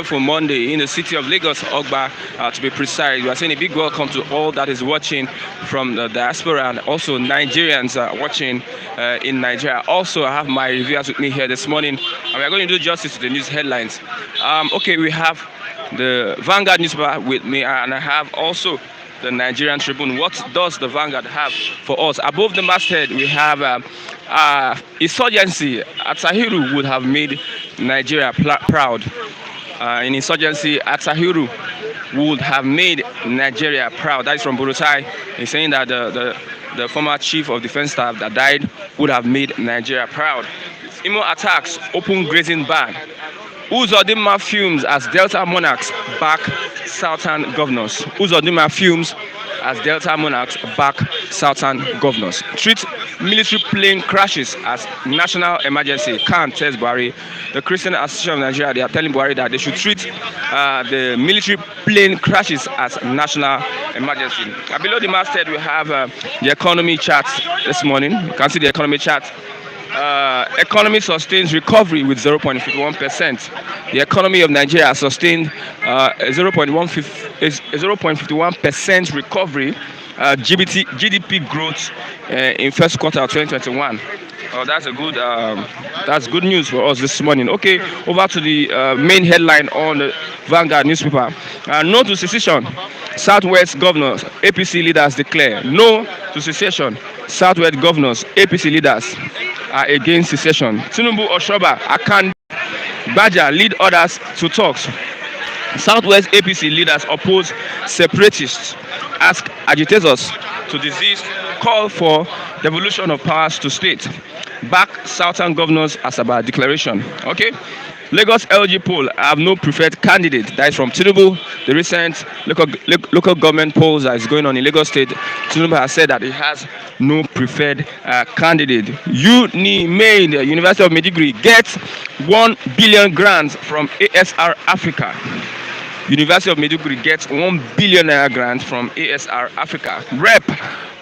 For Monday in the city of Lagos, Ogba, to be precise. We are saying a big welcome to all that is watching from the diaspora and also Nigerians watching in Nigeria. Also, I have my reviewers with me here this morning, and we are going to do justice to the news headlines. Okay, we have the Vanguard newspaper with me, and I have also the Nigerian Tribune. What does the Vanguard have for us? Above the masthead, we have insurgency. Atahiru would have made Nigeria proud. In insurgency, Atahiru would have made Nigeria proud. That is from Burutai. He's saying that the former chief of defense staff that died would have made Nigeria proud. Imo attacks, open grazing ban. Uzodinma fumes as Delta monarchs back southern governors. Uzodinma fumes as Delta monarchs back southern governors. Treat military plane crashes as national emergency. Khan tells Buhari. The Christian Association of Nigeria, they are telling Buhari that they should treat the military plane crashes as national emergency. Below the masthead, we have the economy chart this morning. You can see the economy chart. Economy sustains recovery with 0.51%. The economy of Nigeria sustained 0.51% recovery. GDP growth in first quarter of 2021. Oh, that's good news for us this morning. Okay, over to the main headline on the Vanguard newspaper. No to secession. Southwest governors, APC leaders declare no to secession. Southwest governors, APC leaders are against secession. Tinubu Oshoba, Akan Baja lead others to talks. Southwest APC leaders oppose separatists, ask agitators to desist, call for devolution of powers to state. Back Southern governors Asaba declaration. Okay. Lagos LG poll have no preferred candidate. That is from Tinubu. The recent local government polls that is going on in Lagos State. Tinubu has said that he has no preferred candidate. Main University of Maiduguri gets 1 billion grants from ASR Africa. University of Maiduguri gets 1 billion naira grant from ASR Africa. Rep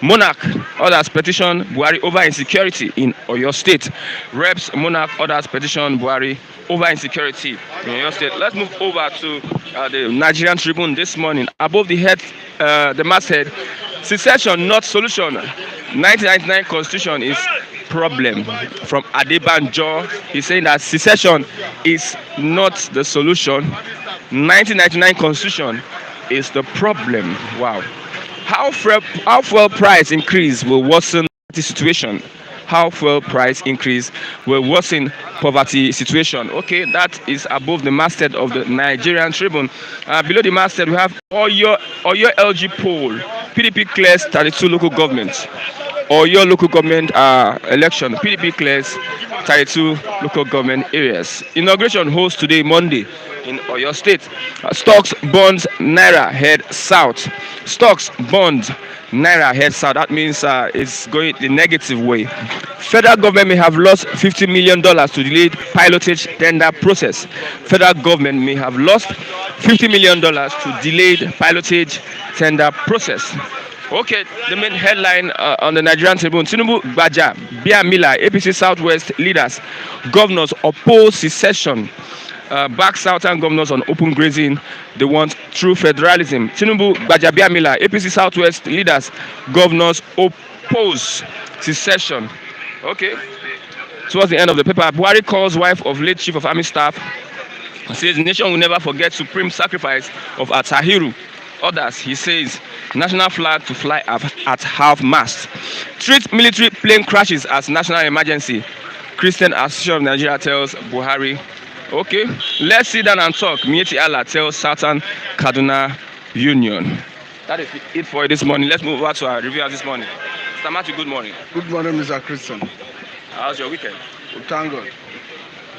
Monarch others petition Buhari over insecurity in Oyo State. Reps Monarch others petition Buhari over insecurity in Oyo State. Let's move over to the Nigerian Tribune this morning. Above the head, the masthead, secession not solution. 1999 Constitution is problem. From Adebanjo, he's saying that secession is not the solution. 1999 Constitution is the problem. Wow. How fuel price increase will worsen the situation? How fuel price increase will worsen poverty situation? Okay, that is above the masthead of the Nigerian Tribune. Below the masthead, we have Oyo LG poll. PDP clears 32 local governments. Oyo local government election. PDP clears 32 local government areas. Inauguration holds today, Monday, in Oyo State. Stocks, bonds, naira head south. Stocks, bonds, naira head south. That means it's going the negative way. Federal government may have lost $50 million to delayed pilotage tender process. Federal government may have lost $50 million to delayed pilotage tender process. Okay, the main headline on the Nigerian Tribune: Tinubu, Baja, Biamila, APC Southwest leaders, governors oppose secession. Back Southern governors on open grazing. They want true federalism. Tinubu, Baja, Biamila, APC Southwest leaders, governors oppose secession. Okay. Towards the end of the paper, Buhari calls wife of late chief of army staff. Says the nation will never forget supreme sacrifice of Atahiru. Others, he says, national flag to fly at half-mast. Treat military plane crashes as national emergency. Christian Association of Nigeria tells Buhari. Okay, let's sit down and talk. Mieti Allah tells Southern Kaduna Union. That is it for this morning. Let's move over to our review this morning. Mr. Matthew, good morning. Good morning, Mr. Christian. How's your weekend? Thank God.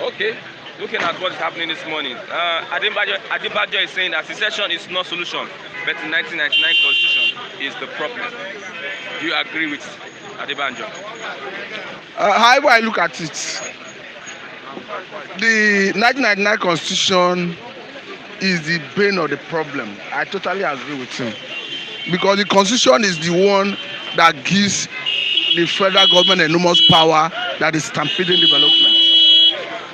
Okay. Looking at what is happening this morning, Adebajo is saying that secession is not solution, but the 1999 Constitution is the problem. Do you agree with Adebajo? However I look at it, the 1999 Constitution is the bane of the problem. I totally agree with him. Because the Constitution is the one that gives the federal government enormous power that is stampeding development.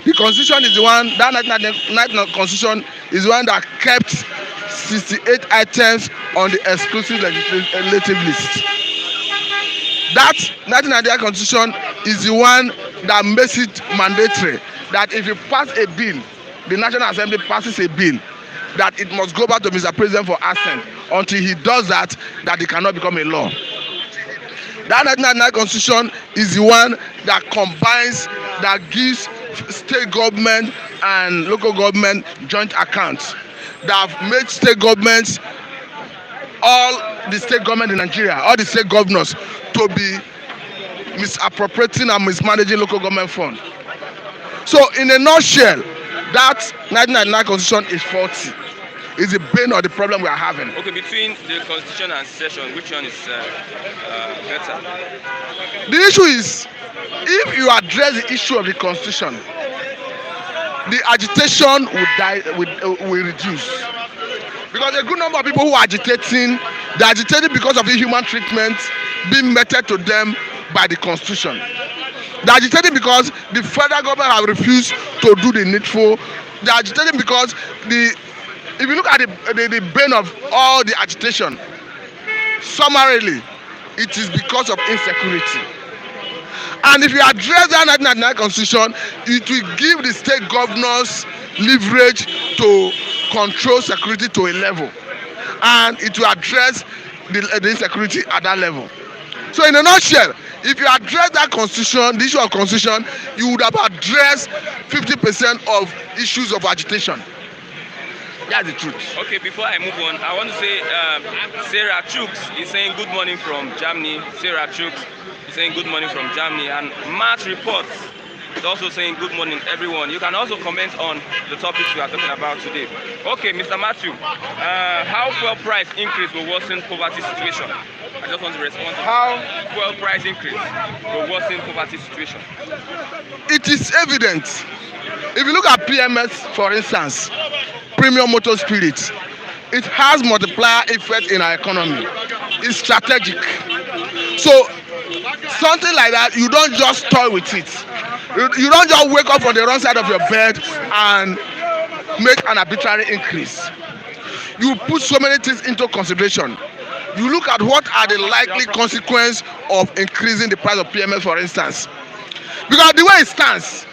The constitution is the one, that 1999 constitution is the one that kept 68 items on the exclusive legislative list. That 1999 constitution is the one that makes it mandatory that if you pass a bill, the National Assembly passes a bill, that it must go back to Mr. President for assent. Until he does that, that it cannot become a law. That 1999 constitution is the one that combines, that gives state government and local government joint accounts, that have made state governments, all the state government in Nigeria, all the state governors, to be misappropriating and mismanaging local government fund. So in a nutshell, that 1999 constitution is faulty. Is the bane of the problem we are having. Okay, between the constitution and secession, which one is better? The issue is, if you address the issue of the constitution, the agitation will reduce. Because a good number of people who are agitating, they are agitating because of inhuman treatment being meted to them by the constitution. They are agitating because the federal government have refused to do the needful. They are agitating because if you look at the bane of all the agitation, summarily, it is because of insecurity. And if you address that 1999 constitution, it will give the state governors leverage to control security to a level, and it will address the insecurity at that level. So in a nutshell, if you address that constitution, the issue of constitution, you would have addressed 50% of issues of agitation. That's the truth. Okay, before I move on, I want to say Sarah Chooks is saying good morning from Germany. Sarah Chooks is saying good morning from Germany. And Matt Reports is also saying good morning, everyone. You can also comment on the topics we are talking about today. Okay, Mr. Matthew, how fuel price increase will worsen poverty situation? I just want to respond to how fuel price increase will worsen poverty situation. It is evident. If you look at PMS, for instance, premium motor spirit, it has multiplier effect in our economy. It's strategic. So something like that, you don't just toy with it. You don't just wake up on the wrong side of your bed and make an arbitrary increase. You put so many things into consideration. You look at what are the likely consequences of increasing the price of PMS, for instance. Because the way it stands,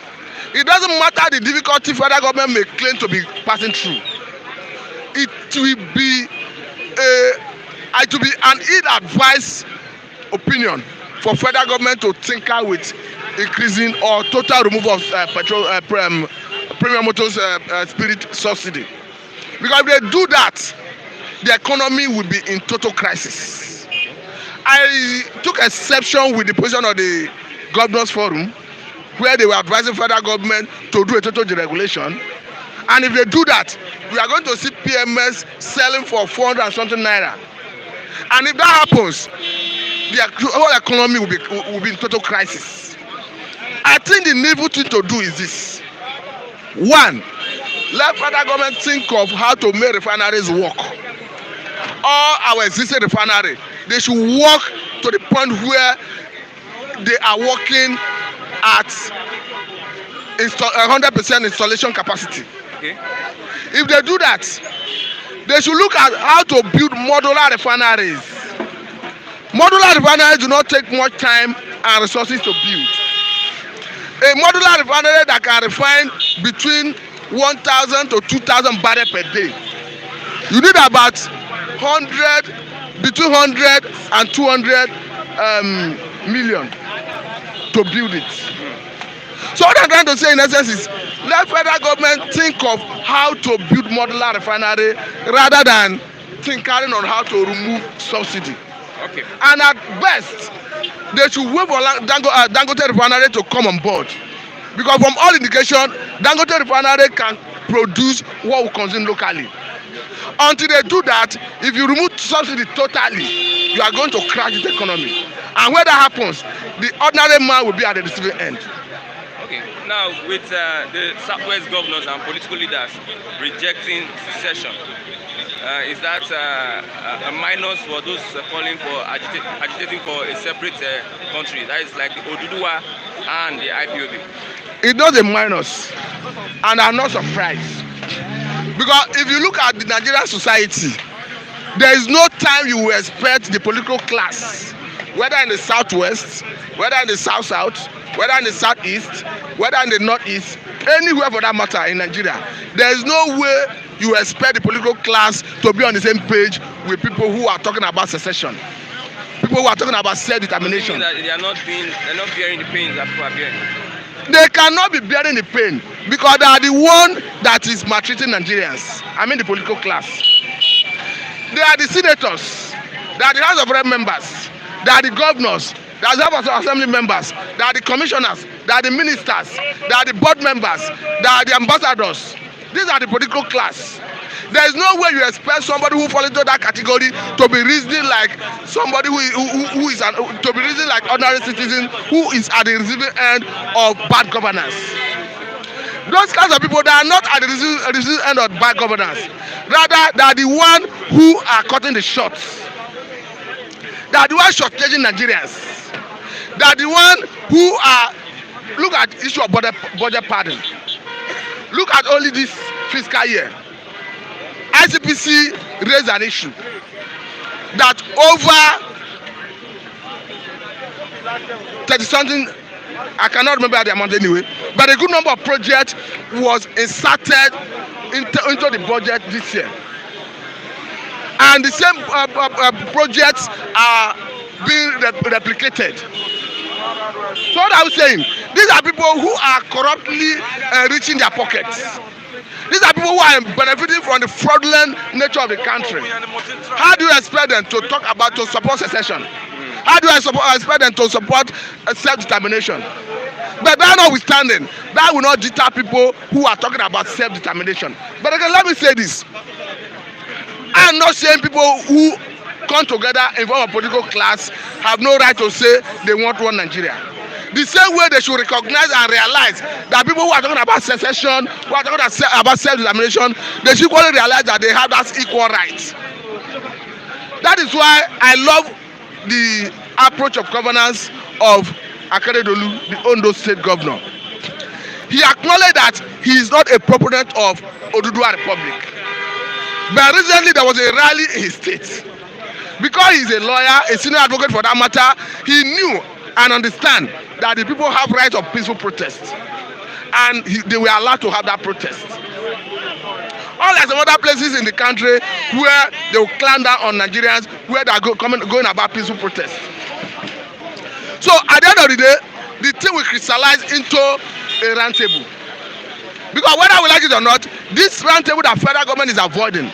it doesn't matter the difficulty federal government may claim to be passing through. It will be an ill-advised opinion for federal government to tinker with increasing or total removal of premium motors spirit subsidy. Because if they do that, the economy will be in total crisis. I took exception with the position of the Governors Forum, where they were advising federal government to do a total deregulation. And if they do that, we are going to see PMS selling for 400 and something naira. And if that happens, the whole economy will be in total crisis. I think the needful thing to do is this. One, let federal government think of how to make refineries work. All our existing refinery, they should work to the point where they are working at 100% installation capacity. Okay. If they do that, they should look at how to build modular refineries. Modular refineries do not take much time and resources to build. A modular refinery that can refine between 1,000 to 2,000 barrels per day, you need about between 100 and 200 million to build it. So what I'm trying to say in essence is, let federal government think of how to build modular refinery rather than tinkering on how to remove subsidy. Okay. And at best, they should wait for Dangote refinery to come on board. Because from all indication, Dangote refinery can produce what we consume locally. Until they do that, if you remove subsidy totally, you are going to crash the economy. And when that happens, the ordinary man will be at the receiving end. Okay. Now, with the Southwest governors and political leaders rejecting secession, is that a minus for those calling for agitating for a separate country? That is like the Oduduwa and the IPOB. It's not a minus. and I'm not surprised, because if you look at the Nigerian society, there is no time you will expect the political class, whether in the southwest, whether in the south-south, whether in the southeast, whether in the northeast, anywhere for that matter in Nigeria, there is no way you expect the political class to be on the same page with people who are talking about secession, people who are talking about self-determination. They are not bearing the pain that people are bearing. They cannot be bearing the pain because they are the one that is maltreating Nigerians. I mean the political class. They are the senators, they are the House of Rep members, they are the governors, they are the House of Assembly members, they are the commissioners, they are the ministers, they are the board members, they are the ambassadors. These are the political class. There is no way you expect somebody who falls into that category to be reasoning like somebody who is to be reasoning like ordinary citizen who is at the receiving end of bad governance. Those kinds of people, they are not at the receiving end of bad governance. Rather, they are the one who are cutting the shots. They are the one shortchanging Nigerians. They are the one who are, look at the issue of budget pardon. Look at only this fiscal year. ICPC raised an issue that over 30-something, I cannot remember the amount anyway, but a good number of projects was inserted into the budget this year. And the same projects are being replicated. So what I'm saying, these are people who are corruptly enriching their pockets. These are people who are benefiting from the fraudulent nature of the country. How do you expect them to support secession? How do you expect them to support self-determination? But that notwithstanding, that will not deter people who are talking about self-determination. But again, let me say this. I'm not saying people who come together in form of political class have no right to say they want one Nigeria. The same way they should recognize and realize that people who are talking about secession, who are talking about self-determination, they should equally realize that they have that equal right. That is why I love the approach of governance of Akeredolu, the Ondo State Governor. He acknowledged that he is not a proponent of Oduduwa Republic. But recently there was a rally in his state. Because he is a lawyer, a senior advocate for that matter, he knew and understand that the people have right of peaceful protest, and they were allowed to have that protest. Unlike some other places in the country where they will clamp down on Nigerians, where they are going about peaceful protest. So at the end of the day, the thing will crystallize into a round table. Because whether we like it or not, this round table that federal government is avoiding,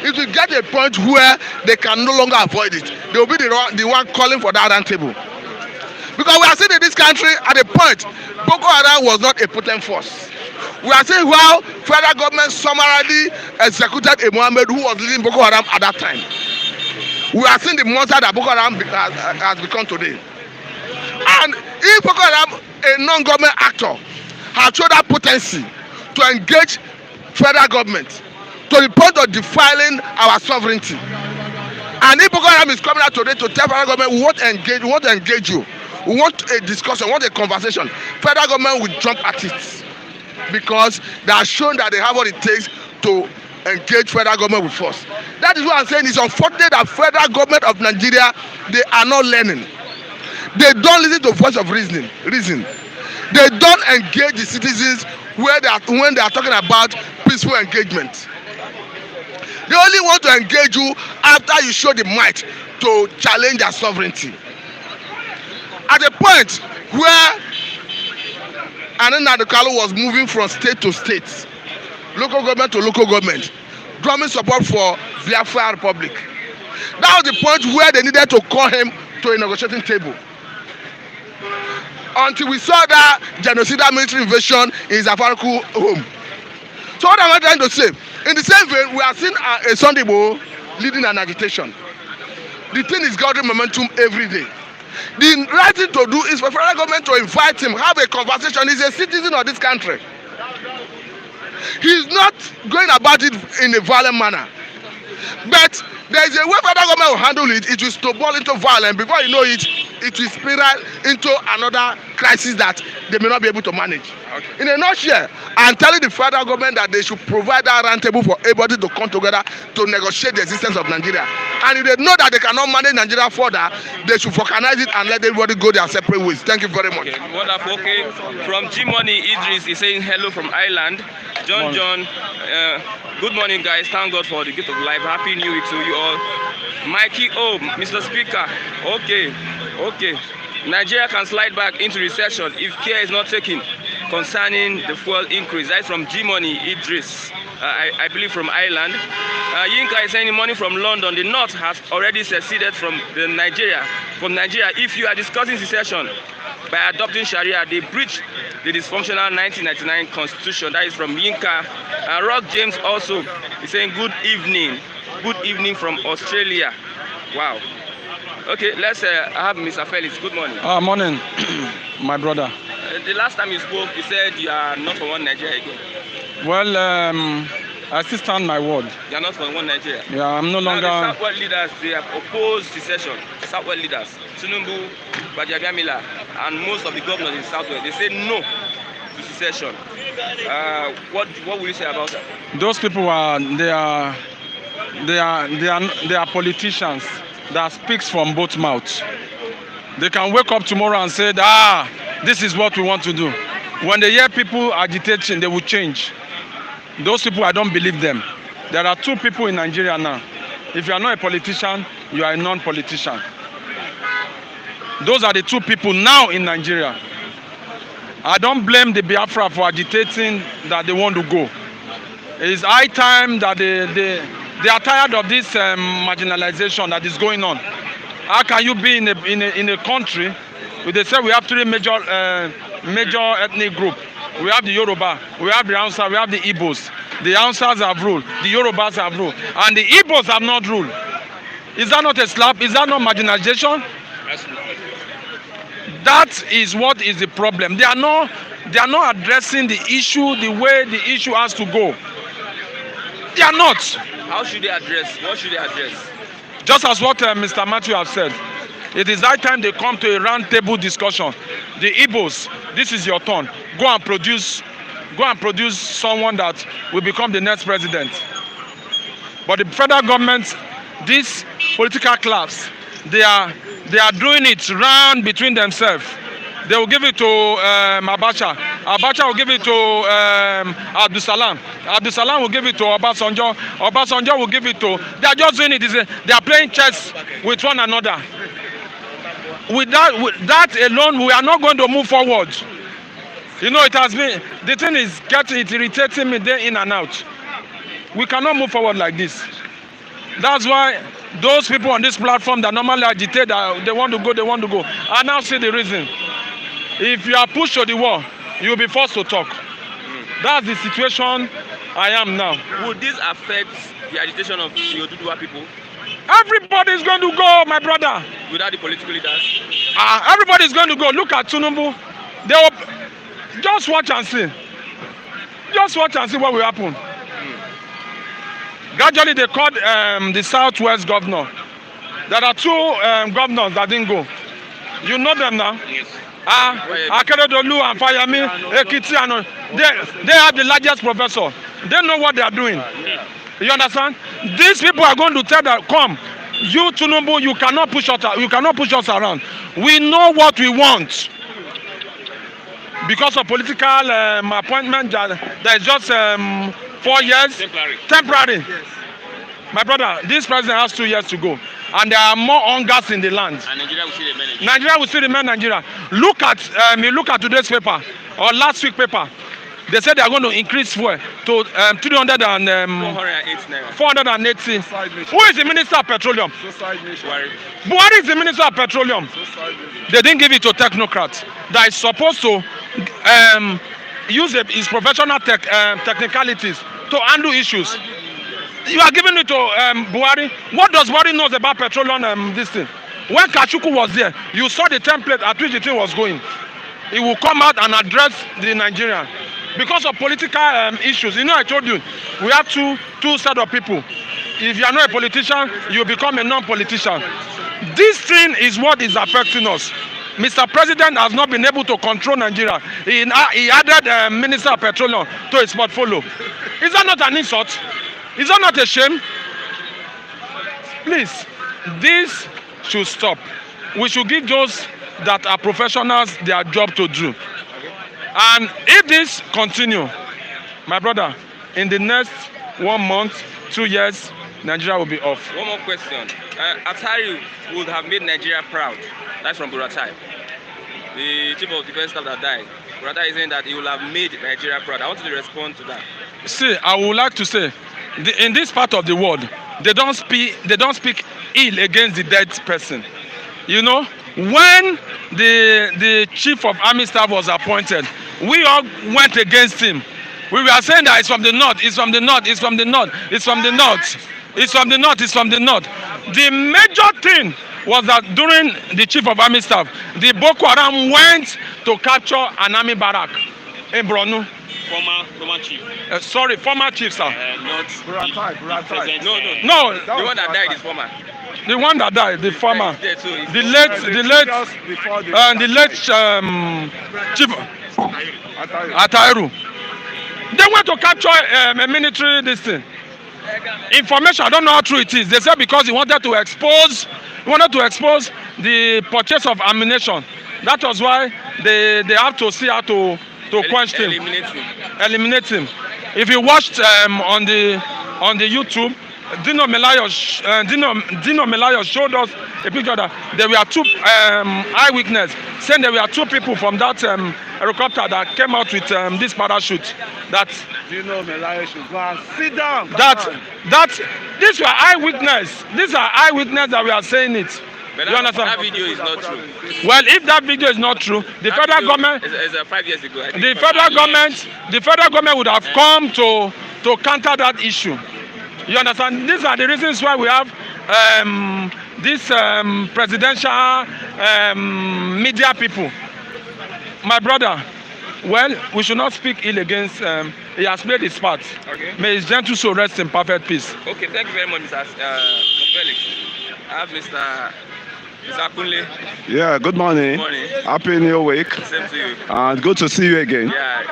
it will get a point where they can no longer avoid it. They will be the one calling for that round table. Because we are seeing in this country at a point, Boko Haram was not a potent force. We are seeing how federal government summarily executed a Mohammed who was leading Boko Haram at that time. We are seeing the monster that Boko Haram has become today. And if Boko Haram, a non-government actor, has shown that potency to engage federal government to the point of defiling our sovereignty, and if Boko Haram is coming out today to tell federal government we want to engage you, we want a discussion, we want a conversation, federal government will jump at it because they have shown that they have what it takes to engage federal government with force. That is what I'm saying. It's unfortunate that federal government of Nigeria, they are not learning. They don't listen to voice of reason. They don't engage the citizens when they are talking about peaceful engagement. They only want to engage you after you show the might to challenge their sovereignty. At a point where Anina Adokalo was moving from state to state, local government to local government, drumming support for Biafra Republic. That was the point where they needed to call him to a negotiating table. Until we saw that genocidal military invasion in his Afaraku home. So what am I trying to say? In the same vein, we are seeing a Sunday Igboho leading an agitation. The thing is gathering momentum every day. The right thing to do is for federal government to invite him, have a conversation. He's a citizen of this country. He's not going about it in a violent manner. But there is a way federal government will handle it. It will snowball into violence. Before you know it, it will spiral into another crisis that they may not be able to manage. Okay. In a nutshell, I'm telling the federal government that they should provide that round table for everybody to come together to negotiate the existence of Nigeria. And if they know that they cannot manage Nigeria further, they should organize it and let everybody go their separate ways. Thank you very much. Okay, wonderful. Okay, from G Money, Idris is saying hello from Ireland. John, good morning, guys. Thank God for the gift of life. Happy New Week to you all. Mikey O, Mr. Speaker. Okay. Nigeria can slide back into recession if care is not taken concerning the fuel increase. That's from G Money, Idris. I believe from Ireland. Yinka is saying money from London. The North has already seceded from Nigeria. If you are discussing secession by adopting Sharia, they breach the dysfunctional 1999 constitution. That is from Yinka. Rock James also is saying good evening. Good evening from Australia. Wow. Okay, let's have Mr. Felix. Good morning. Morning, my brother. The last time you spoke, you said you are not for one Nigeria again. Well, I still stand my word. You are not for one Nigeria. Yeah, I'm no longer. Now, the Southwest leaders, they have opposed secession. Southwest leaders, Tinubu, Bajabiamila, and most of the governors in Southwest, they say no to secession. What will you say about that? Those people they are politicians that speaks from both mouths. They can wake up tomorrow and say, this is what we want to do. When they hear people agitating, they will change. Those people, I don't believe them. There are two people in Nigeria now. If you are not a politician, you are a non-politician. Those are the two people now in Nigeria. I don't blame the Biafra for agitating that they want to go. It is high time that they are tired of this marginalization that is going on. How can you be in a country where they say we have three major ethnic groups? We have the Yoruba, we have the Hausa, we have the Igbos. The Hausas have ruled, the Yorubas have ruled, and the Igbos have not ruled. Is that not a slap? Is that not marginalization? That is what is the problem. They are not addressing the issue the way the issue has to go. They are not. How should they address? What should they address? Just as what Mr. Matthew has said. It is high time they come to a round table discussion. The Igbos, this is your turn. Go and produce someone that will become the next president. But the federal government, this political class, they are doing it round between themselves. They will give it to Abacha. Abacha will give it to Abdul Salam. Abdul Salam will give it to Obasanjo. Obasanjo will give it to. They are just doing it. They are playing chess with one another. With that alone, we are not going to move forward. You know, it has been, the thing is irritating me day in and out. We cannot move forward like this. That's why those people on this platform that normally agitate, they want to go. I now see the reason. If you are pushed to the wall, you will be forced to talk. That's the situation I am now. Would this affect the agitation of the Oduduwa people? Everybody is going to go, my brother. Without the political leaders? Everybody is going to go. Look at Tinubu. They will just watch and see. Just watch and see what will happen. Gradually, they called the Southwest governor. There are two governors that didn't go. You know them now? Yes. Akeredolu and Fayami, Ekiti, and they have the largest professor. They know what they are doing. You understand? These people are going to tell that, come, you Tinubu, you cannot push us around. We know what we want. Because of political appointment, there is just 4 years. Temporary. Yes. My brother, this president has 2 years to go. And there are more hungers in the land. And Nigeria will still remain Nigeria. Nigeria will still remain Nigeria. Look at today's paper, or last week's paper. They said they are going to increase fuel to 480. Who is the Minister of Petroleum? Buhari is the Minister of Petroleum. They didn't give it to technocrats that is supposed to use his professional technicalities to handle issues. You are giving it to Buhari. What does Buhari know about petroleum this thing? When Kachuku was there, you saw the template at which the thing was going. He will come out and address the Nigerian. Because of political issues, you know, I told you, we have two set of people. If you are not a politician, you become a non-politician. This thing is what is affecting us. Mr. President has not been able to control Nigeria. He added Minister of Petroleum to his portfolio. Is that not an insult? Is that not a shame? Please, this should stop. We should give those that are professionals their job to do. And if this continue, my brother, in the next 1 month, 2 years, Nigeria will be off. One more question. Atari would have made Nigeria proud. That's from Buratai. The chief of defense staff that died. Buratai is saying that he will have made Nigeria proud. I want you to respond to that. See, I would like to say, in this part of the world, they don't speak ill against the dead person. You know, when the chief of army staff was appointed, we all went against him. We were saying that it's from the north, it's from the north, it's from the north, it's from the north, it's from the north, it's from the north. The major thing was that during the chief of army staff, the Boko Haram went to capture an army barrack in Borno. Former chief. Former chief, sir. Not Buratai. No, the one that died is former. the one that died, the former, the late chief Atairu. They went to capture a military this thing. Information, I don't know how true it is. They said because he wanted to expose the purchase of ammunition. That was why they have to see how to quench him, eliminate him. If you watched on the YouTube, Dino Melayo showed us a picture that there were two eyewitnesses saying there were two people from that helicopter that came out with this parachute. That Dino Melayo should go and sit down. These were eyewitnesses. These are eyewitnesses that we are saying it. But you understand? That video is not true. Well, if that video is not true, the federal government, is 5 years ago. the federal government would have come to counter that issue. You understand? These are the reasons why we have this presidential media people. My brother, well, we should not speak ill against. He has played his part. Okay. May his gentle soul rest in perfect peace. Okay, thank you very much, Mr. Felix. I have Mr. Kunle. Yeah, good morning. Good morning. Happy New Week. Same to you. And good to see you again. Yeah,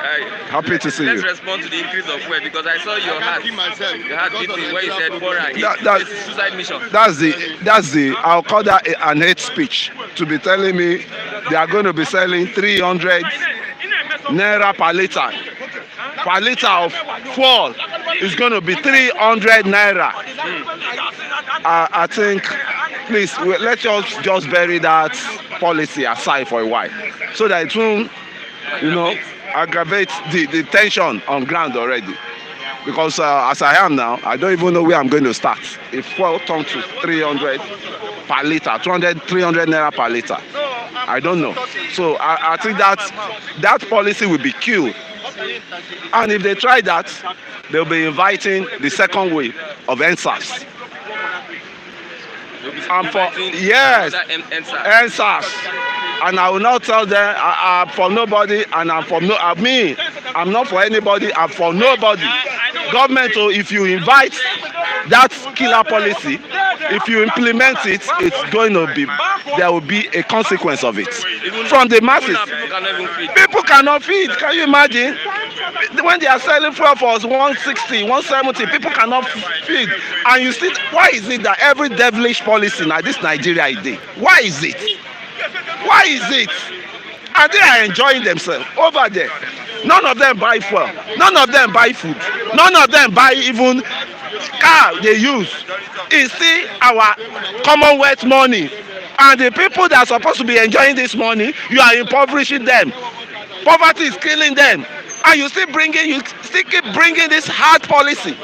Happy to see let's you. respond to the increase of fuel because I saw your hat. Your hat beating where you said That- it's a suicide mission. That's the I'll call that an hate speech to be telling me they are going to be selling 300 naira per liter. Per liter of fuel is going to be 300 naira. I think, please, let's just bury that policy aside for a while so that it won't, aggravate the tension on ground already. Because as I am now, I don't even know where I'm going to start. If fuel turns to 300 per liter, 300 naira per liter, I don't know. So I think that policy will be killed. And if they try that, they'll be inviting the second wave of NSAS. And NSAS. And I will not tell them I'm for nobody and I'm not for anybody, I'm for nobody. Government, if you invite that killer policy, if you implement it, it's going to be, there will be a consequence of it. From the masses. People cannot feed. Can you imagine? When they are selling fuel for 160, 170, people cannot feed. And you see, why is it that every devilish policy now this Nigeria is there? Why is it? Why is it? And they are enjoying themselves over there. None of them buy fuel. None of them buy food. None of them buy even car they use. It's still our Commonwealth money. And the people that are supposed to be enjoying this money, you are impoverishing them. Poverty is killing them. And you still keep bringing this hard policy.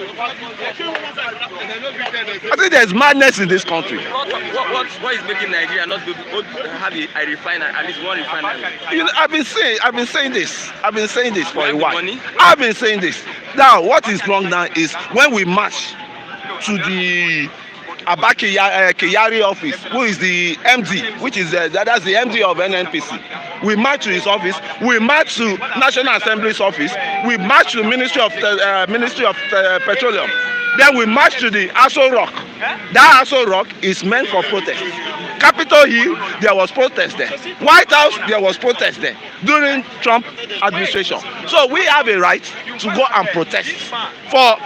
I think there's madness in this country. What is making Nigeria not have a refinery, at least one refinery? I've been saying this for a while. I've been saying this. Now, what is wrong now is when we march to the Abba Kyari office, who is the MD, which is that's the MD of NNPC. We march to his office. We march to National Assembly's office. We march to the Ministry of Petroleum. Then we march to the Aso Rock. That Aso Rock is meant for protest. Capitol Hill, there was protest there. White House, there was protest there during Trump administration. So we have a right to go and protest for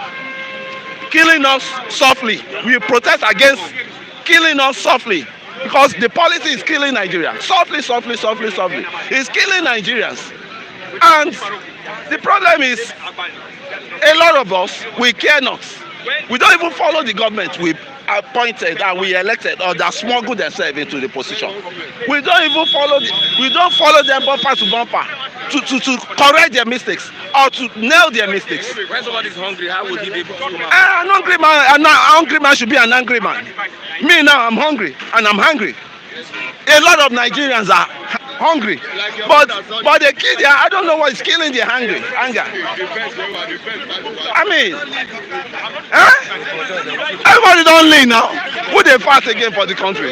killing us softly. We protest against killing us softly because the policy is killing Nigeria. Softly, softly, softly, softly. It's killing Nigerians. And the problem is a lot of us, we care not. We don't even follow the government we appointed and we elected or that smuggled themselves into the position. We don't even follow them bumper to bumper to correct their mistakes or to nail their mistakes. When somebody is hungry, how would he be able to come out? An hungry man should be an angry man. Me now, I'm hungry and I'm hungry. A lot of Nigerians are hungry, but the kid, I don't know what is killing their anger. I mean, everybody don't lean now. Who they fight again for the country?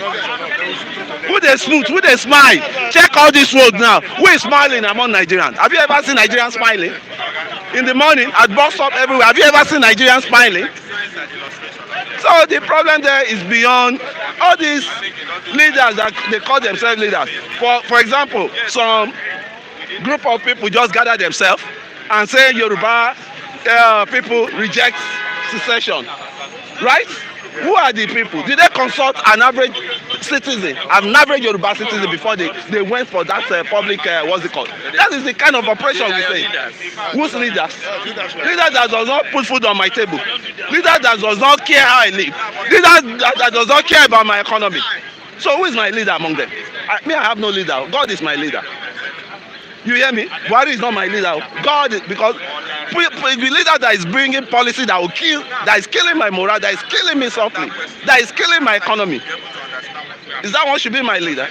Who they smooth? Who they smile? Check all this road now. Who is smiling among Nigerians? Have you ever seen Nigerians smiling? In the morning, at bus stop everywhere. Have you ever seen Nigerians smiling? So the problem there is beyond all these leaders that they call themselves leaders. For example, some group of people just gather themselves and say Yoruba people reject secession, right? Who are the people? Did they consult an average citizen, an average Yoruba citizen before they went for that public, what's it called? That is the kind of operation we say. Whose leaders? Leaders that does not put food on my table. Leaders that does not care how I live. Leaders that does not care about my economy. So who is my leader among them? I have no leader. God is my leader. You hear me? Buhari is not my leader. God is, because the leader that is bringing policy that will kill, that is killing my morale, that is killing me softly, that is killing my economy. Is that one should be my leader?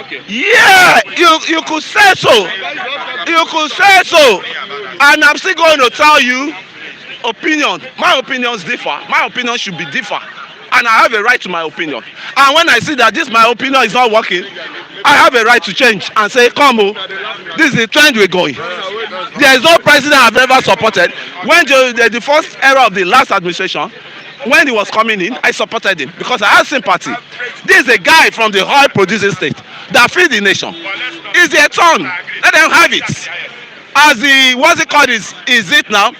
Okay. Yeah, you could say so. You could say so. And I'm still going to tell you opinion. My opinions differ. My opinion should be different. And I have a right to my opinion. And when I see that my opinion is not working, I have a right to change and say, come on, this is the trend we're going. There is no president I've ever supported. When the first era of the last administration, when he was coming in, I supported him because I had sympathy. This is a guy from the oil producing state that feeds the nation. It's their turn. Let them have it. As the, what's it called, is it now?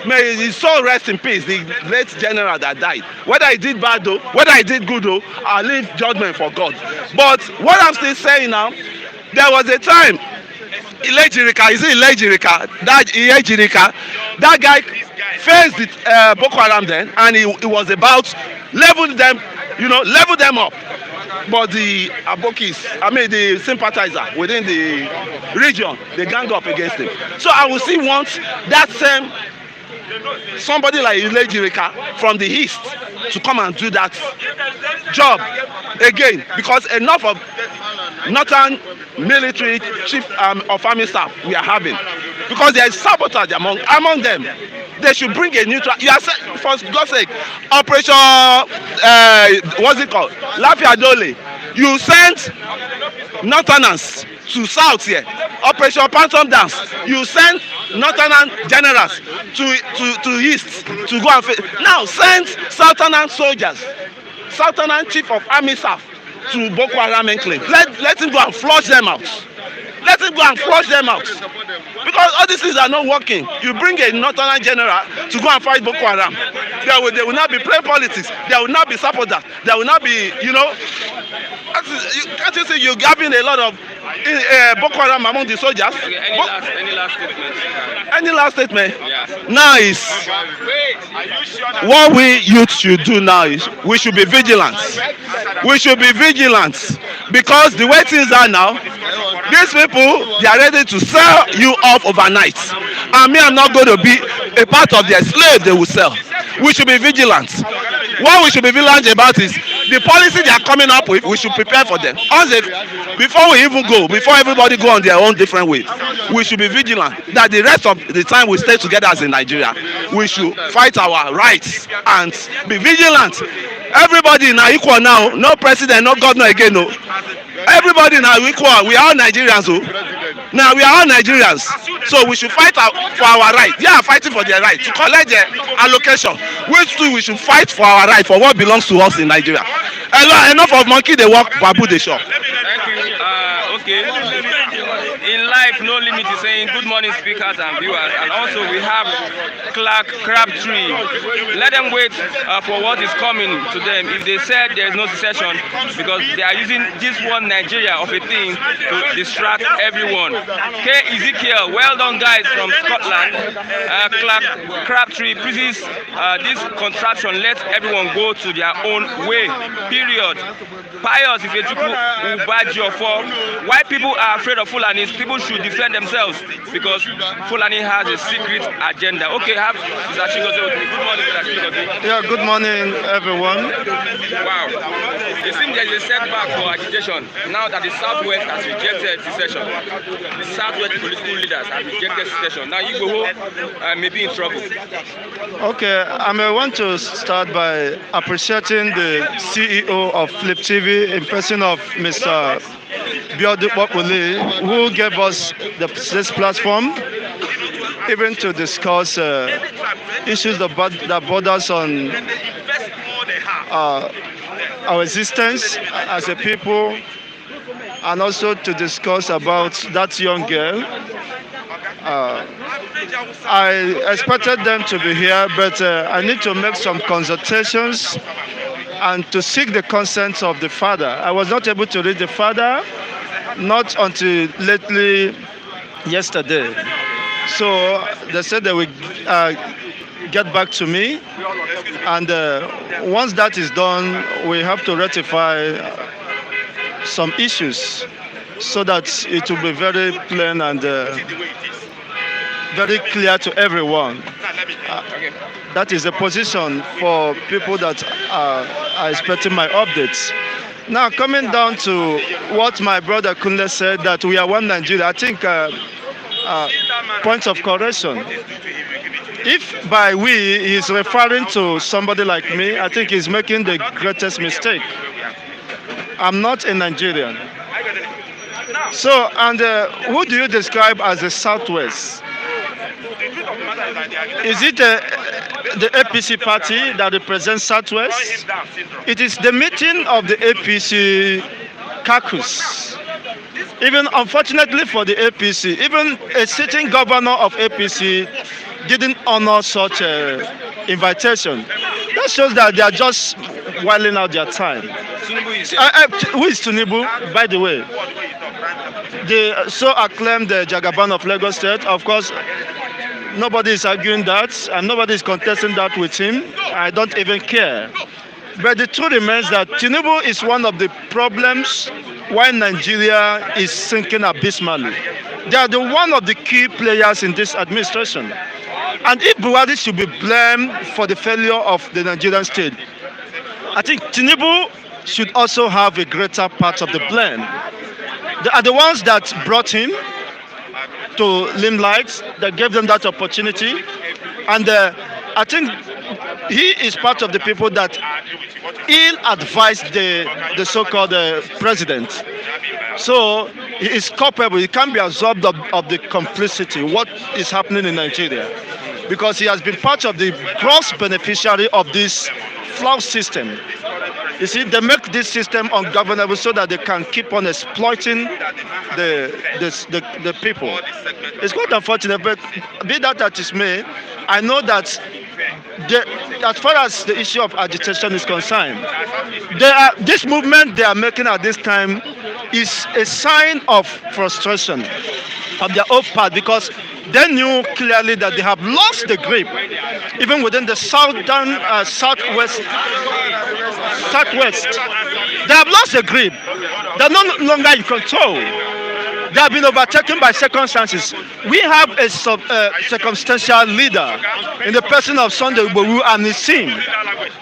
May his soul rest in peace, the late general that died. Whether he did bad though, whether he did good though, I'll leave judgment for God. But what I'm still saying now, there was a time, Ilejirika, is it Ilejirika? That guy faced the Boko Haram then, and he was about level them up. But the Abokis, the sympathizer within the region, they gang up against him. So I will see once that same somebody like Ilejirika from the east to come and do that job again, because enough of northern military chief of army staff we are having, because there is sabotage among them. They should bring a neutral. You are saying, for God's sake, Operation what's it called? Lafia Dole. You sent northerners to south here. Operation Phantom Dance. You send northern generals to east to go and face. Now send southern soldiers, southern chief of army staff to Boko Haram enclave. Let him go and flush them out. Let him go and flush them out. Because all these things are not working. You bring a northern general to go and fight Boko Haram. They will not be playing politics. There will not be sabotage. There will not be, can't you see you're having a lot of Boko Haram among the soldiers? Okay, any last statement? Any last statement? Yeah. Now is what we youth should do now is we should be vigilant. We should be vigilant because the way things are now, these people, they are ready to sell you off overnight. And me, I'm not going to be a part of their slave they will sell. We should be vigilant. What we should be vigilant about is the policy they are coming up with, we should prepare for them. Before we even go, before everybody go on their own different ways, we should be vigilant that the rest of the time we stay together as in Nigeria, we should fight our rights and be vigilant. Everybody now equal now, no president, no governor again, no. Everybody now equal. We are Nigerians, oh. Now we are all Nigerians, so we should fight for our right. They are fighting for their right to collect their allocation. We should fight for our right for what belongs to us in Nigeria. Enough of monkey they walk, babu they shop. Thank you. Okay. In life, no limit is saying good morning, speakers and viewers. And also, we have Clark Crabtree. Let them wait for what is coming to them. If they said there is no secession, because they are using this one Nigeria of a thing to distract everyone. K. Ezekiel, well done, guys from Scotland. Clark Crabtree, please, this contraption let everyone go to their own way. Period. Pious Ifechuku Ubajiofo. Why people are afraid of Fulanis? People should defend themselves because Fulani has a secret agenda. Okay, have Mr. Chigoze with me. Good morning, Mr. Chigoze. Yeah, good morning, everyone. Wow. It seems there is a setback for agitation now that the Southwest has rejected secession. The Southwest political leaders have rejected secession. Now Igboho may be in trouble. Okay, I may want to start by appreciating the CEO of Flip TV in person of Mr. Biodu Populi, who gave us this platform, even to discuss issues that borders on our existence as a people, and also to discuss about that young girl. I expected them to be here, but I need to make some consultations and to seek the consent of the father. I was not able to reach the father, not until lately yesterday. So they said they will get back to me, and once that is done, we have to rectify some issues so that it will be very plain and very clear to everyone. That is the position for people that are expecting my updates. Now, coming down to what my brother Kunle said, that we are one Nigeria, I think points of correction. If by we he's referring to somebody like me, I think he's making the greatest mistake. I'm not a Nigerian. So, and who do you describe as the Southwest? Is it the APC party that represents Southwest? It is the meeting of the APC caucus. Even unfortunately for the APC, even a sitting governor of APC didn't honor such an invitation. That shows that they are just whiling out their time. Who is Tinubu, by the way? The so acclaimed Jagaban of Lagos State. Of course, nobody is arguing that, and nobody is contesting that with him. I don't even care. But the truth remains that Tinubu is one of the problems why Nigeria is sinking abysmally. They are one of the key players in this administration. And if Buhari should be blamed for the failure of the Nigerian state, I think Tinubu should also have a greater part of the blame. They are the ones that brought him to limelight, that gave them that opportunity. And I think he is part of the people that ill-advised the so-called president. So he is culpable. He can't be absorbed of the complicity, what is happening in Nigeria. Because he has been part of the gross beneficiary of this flawed system. You see, they make this system ungovernable so that they can keep on exploiting the people. It's quite unfortunate, but be that as it may, I know that as far as the issue of agitation is concerned, this movement they are making at this time is a sign of frustration of their own part, because they knew clearly that they have lost the grip, even within the southwest. They have lost the grip. They are no longer in control. They have been overtaken by circumstances. We have a circumstantial leader in the person of Sunday Igboho and his team.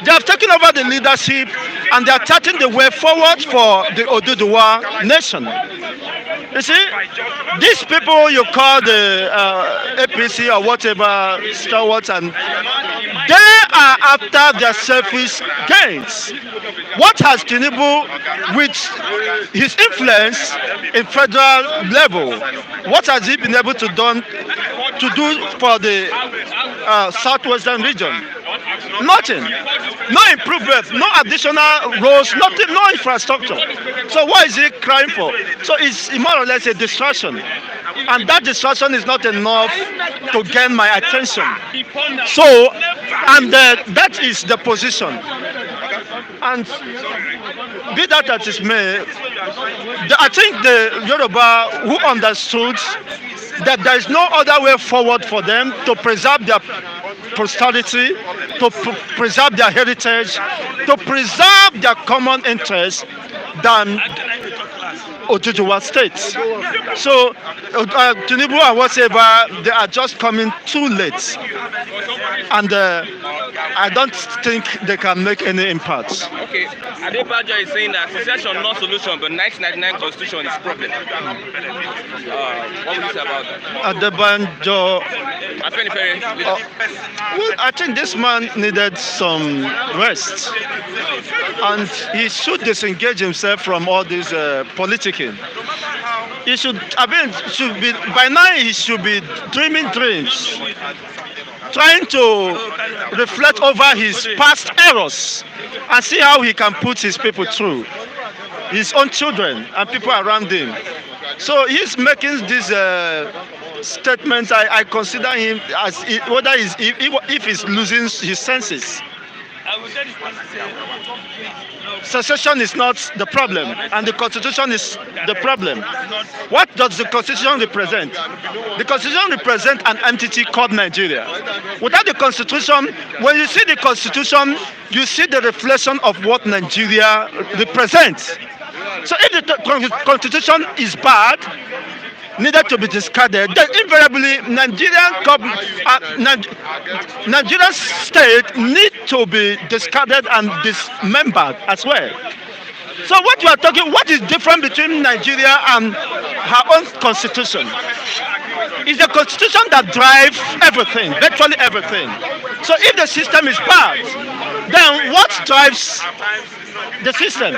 They have taken over the leadership and they are charting the way forward for the Oduduwa nation. You see, these people you call the APC or whatever, stalwarts, and They are after their selfish gains. What has Tinubu, with his influence in federal level, what has he been able to do for the southwestern region? Nothing. No improvement, no additional roads, nothing, no infrastructure. So what is he crying for? So it's more or less a distraction. And that distraction is not enough to gain my attention. So, and that is the position. And be that as it may, I think the Yoruba who understood that there is no other way forward for them to preserve their posterity, to preserve their heritage, to preserve their common interests than Ojujuwa State. So Tinubu and whatever, they are just coming too late. And I don't think they can make any impact. Okay, Adebayo is saying that secession not solution, but 1999 constitution is problem. What would you say about that? Adebayo, Well, I think this man needed some rest. And he should disengage himself from all this politicking. He should, by now he should be dreaming dreams, trying to reflect over his past errors and see how he can put his people through, his own children and people around him. So he's making these statements. I consider him as whether if he's losing his senses. Secession is not the problem, and the constitution is the problem. What does the constitution represent? The constitution represents an entity called Nigeria. Without the constitution, when you see the constitution, you see the reflection of what Nigeria represents. So if the constitution is bad, needed to be discarded, then invariably Nigerian state need to be discarded and dismembered as well. So what you are talking, what is different between Nigeria and her own constitution? It's the constitution that drives everything, virtually everything. So if the system is bad, then what drives the system?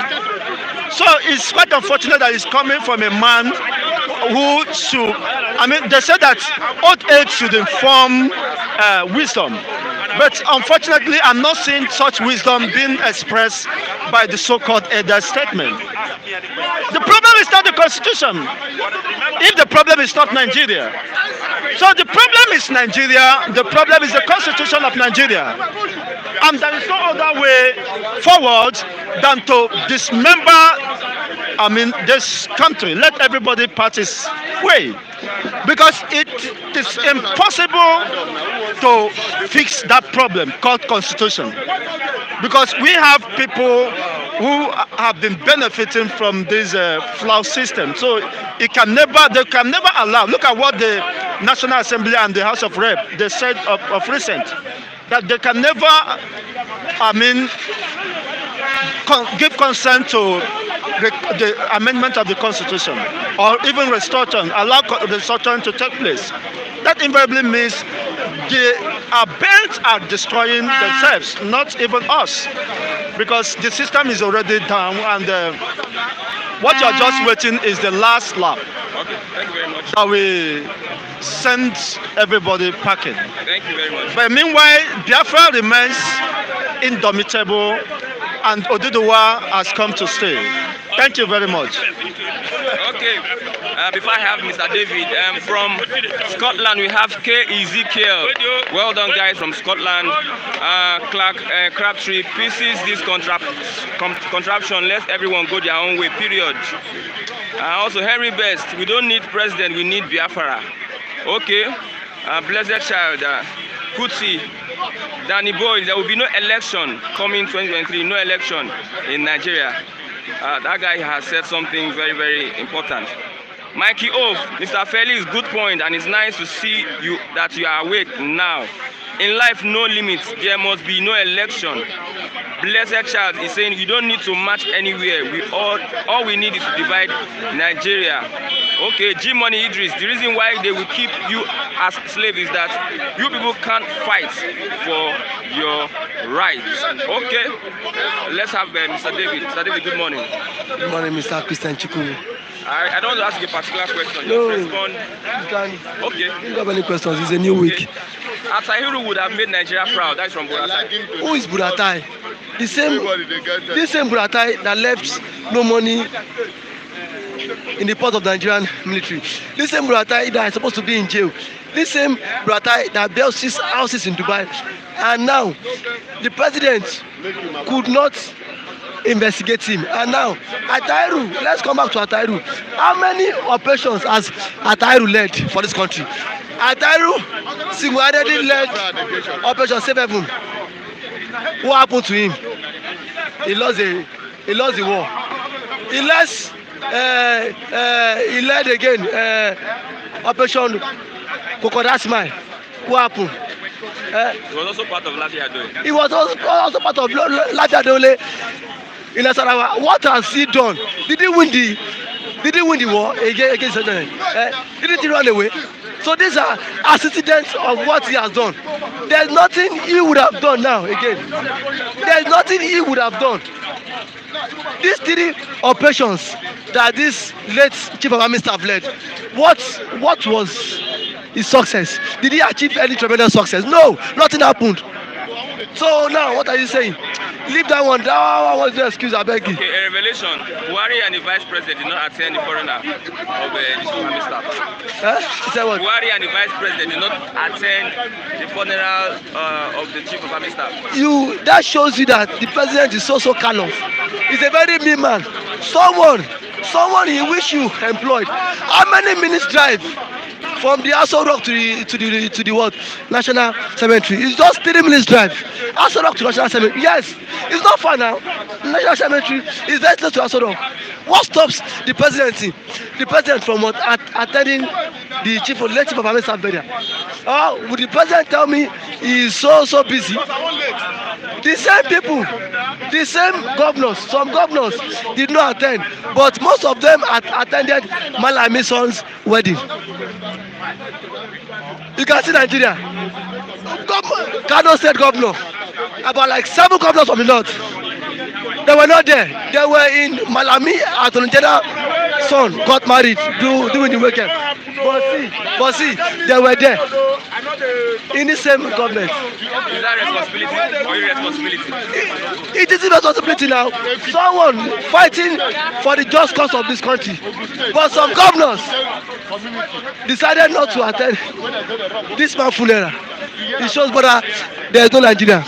So it's quite unfortunate that it's coming from a man who should, they say that old age should inform wisdom. But unfortunately, I'm not seeing such wisdom being expressed by the so-called elder statement. The problem is not the constitution. If the problem is not Nigeria. So the problem is Nigeria, the problem is the constitution of Nigeria. And there is no other way forward than to dismember this country. Let everybody part his way. Because it is impossible to fix that problem called constitution. Because we have people who have been benefiting from this flawed system. So they can never allow. Look at what the National Assembly and the House of Rep, they said of recent, that they can never, give consent to the amendment of the constitution or even restoration, allow restoration to take place. That invariably means they are bent at destroying themselves, not even us, because the system is already down, and what you are just waiting is the last lap. okay, thank you very much. That we send everybody packing. Thank you very much. But meanwhile, Biafra remains indomitable, and Oduduwa has come to stay. Thank you very much. Okay, before I have Mr. David, from Scotland we have K. Ezekiel. Well done, guys, from Scotland. Clark Crabtree, pieces this contraption, let everyone go their own way, period. Also, Henry Best, we don't need president, we need Biafra. Okay, Blessed Child, Kutsi, Danny Boy, there will be no election coming 2023, no election in Nigeria. That guy has said something very, very important. Mikey O, Mr. Felix, good point, and it's nice to see you that you are awake now. In life, no limits. There must be no election. Blessed Child is saying you don't need to march anywhere. All we need is to divide Nigeria. Okay, G Money Idris, the reason why they will keep you as slave is that you people can't fight for your rights. Okay, let's have Mr. David. Mr. David, good morning. Good morning, Mr. Christian Chikuru. I don't want to ask you a particular question. No, just respond. you can. Okay. You don't have any questions. It's a new week. Atahiru would have made Nigeria proud. That's from Buratai. Who is Buratai? The same Buratai that left no money in the port of the Nigerian military. This same Buratai that is supposed to be in jail. This same Buratai that built 6 houses in Dubai. And now, the president could not investigate him. And now, Atahiru, let's come back to Atahiru. How many operations has Atahiru led for this country? Atahiru single-handedly led Operation Save Heaven. What happened to him? He lost the war. He led again Operation Crocodile Smile. What happened? He was also part of Lafiya Dole. He was also part of Lafiya Dole in Nasarawa. What has he done? Did he win the war against Secession? Didn't he run away? So these are antecedents of what he has done. There's nothing he would have done now again. There's nothing he would have done. These 3 operations that this late Chief of Army Staff led, what was his success? Did he achieve any tremendous success? No, nothing happened. So now, what are you saying? Leave that one. That one was the excuse, I beg you. Okay, a revelation. Buhari and the vice president did not attend the foreigner of the Chief of Army Staff. He said what? Buhari and the vice president did not attend the funeral of the Chief of Army Staff. That shows you that the president is so callous. He's a very mean man. Someone he wish you employed. How many minutes drive from the Aso Rock to the what? National Cemetery? It's just 3 minutes drive. Aso Rock to National Cemetery. Yes, it's not far now. National Cemetery is very close to Aso Rock. What stops the presidency? The president from attending the late Chief of Army Staff burial? Would the president tell me he is so busy? The same people, the same governors, some governors did not attend, but most of them attended Malami son's wedding. You can see Nigeria. Kano State governor, about like 7 governors from the north, they were not there. They were in Malami. Attorney General son got married during the weekend. But see, they were there in the same government. Is that responsibility or irresponsibility? It is irresponsibility now. Someone fighting for the just cause of this country, but some governors decided not to attend this man funeral. It shows brother there is no Nigeria.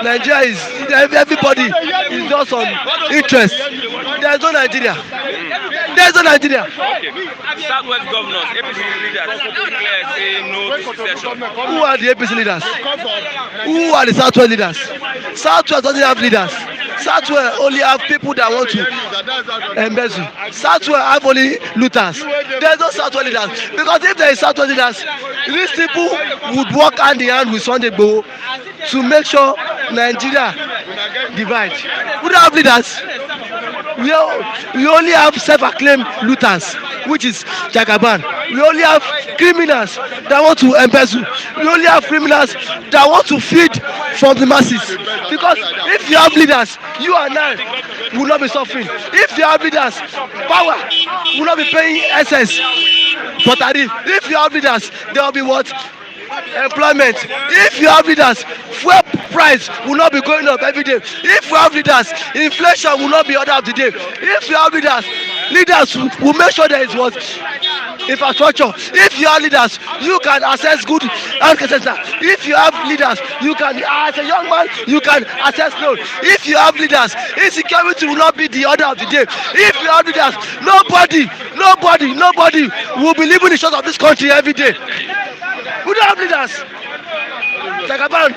Nigeria is everybody is just on interest. There is no Nigeria. There is no Nigeria. Okay. Southwest governors, APC leaders declare saying no to secession. Who are the APC leaders? Who are the Southwest leaders? Southwest doesn't have leaders. Southwest only have people that want to embezzle. Southwest have only looters. There is no Southwest leaders, because if there is Southwest leaders, these people would work hand in hand with Sunday Igboho to make sure Nigeria divide. We don't have leaders. We only have self-acclaimed looters, which is Jagaban. We only have criminals that want to embezzle. We only have criminals that want to feed from the masses. Because if you have leaders, you and I will not be suffering. If you have leaders, power will not be paying excess for tariff. If you have leaders, there will be what? Employment. If you have leaders, fuel price will not be going up every day. If you have leaders, inflation will not be order of the day. If you have leaders will make sure there is what? Infrastructure. If you have leaders, you can access good architecture. If you have leaders, you can, as a young man, you can access loan. If you have leaders, insecurity will not be the order of the day. If you have leaders, nobody will be living in the shores of this country every day. We don't have leaders. Jagaban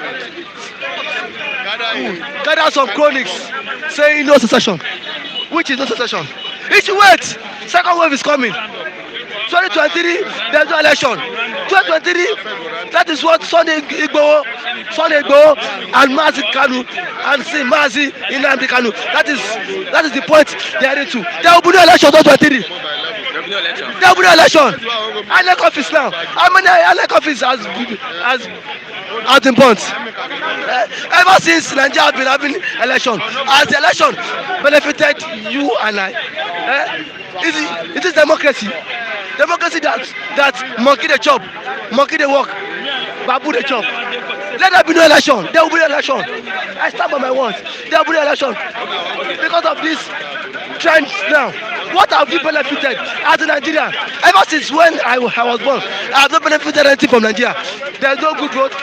gather some chronics saying no secession, which is no secession. He should wait. Second wave is coming. 2023, there's no election. 2023, that is what Sunday Igboho and Mazi Kanu and see Mazi Nnamdi Kanu. That is the point they are into. There will be no election 2023. There will be no election. INEC office now. How many INEC office has been burnt? Ever since Nigeria has been having election, has the election benefited you and I? It is democracy. Democracy that monkey the chop, monkey the work, babu the chop. Let there be no election. There will be no election. I stand by my words. There will be no election because of this trend now. What have you benefited as a Nigerian? Ever since when I was born, I have not benefited anything from Nigeria. There is no good road.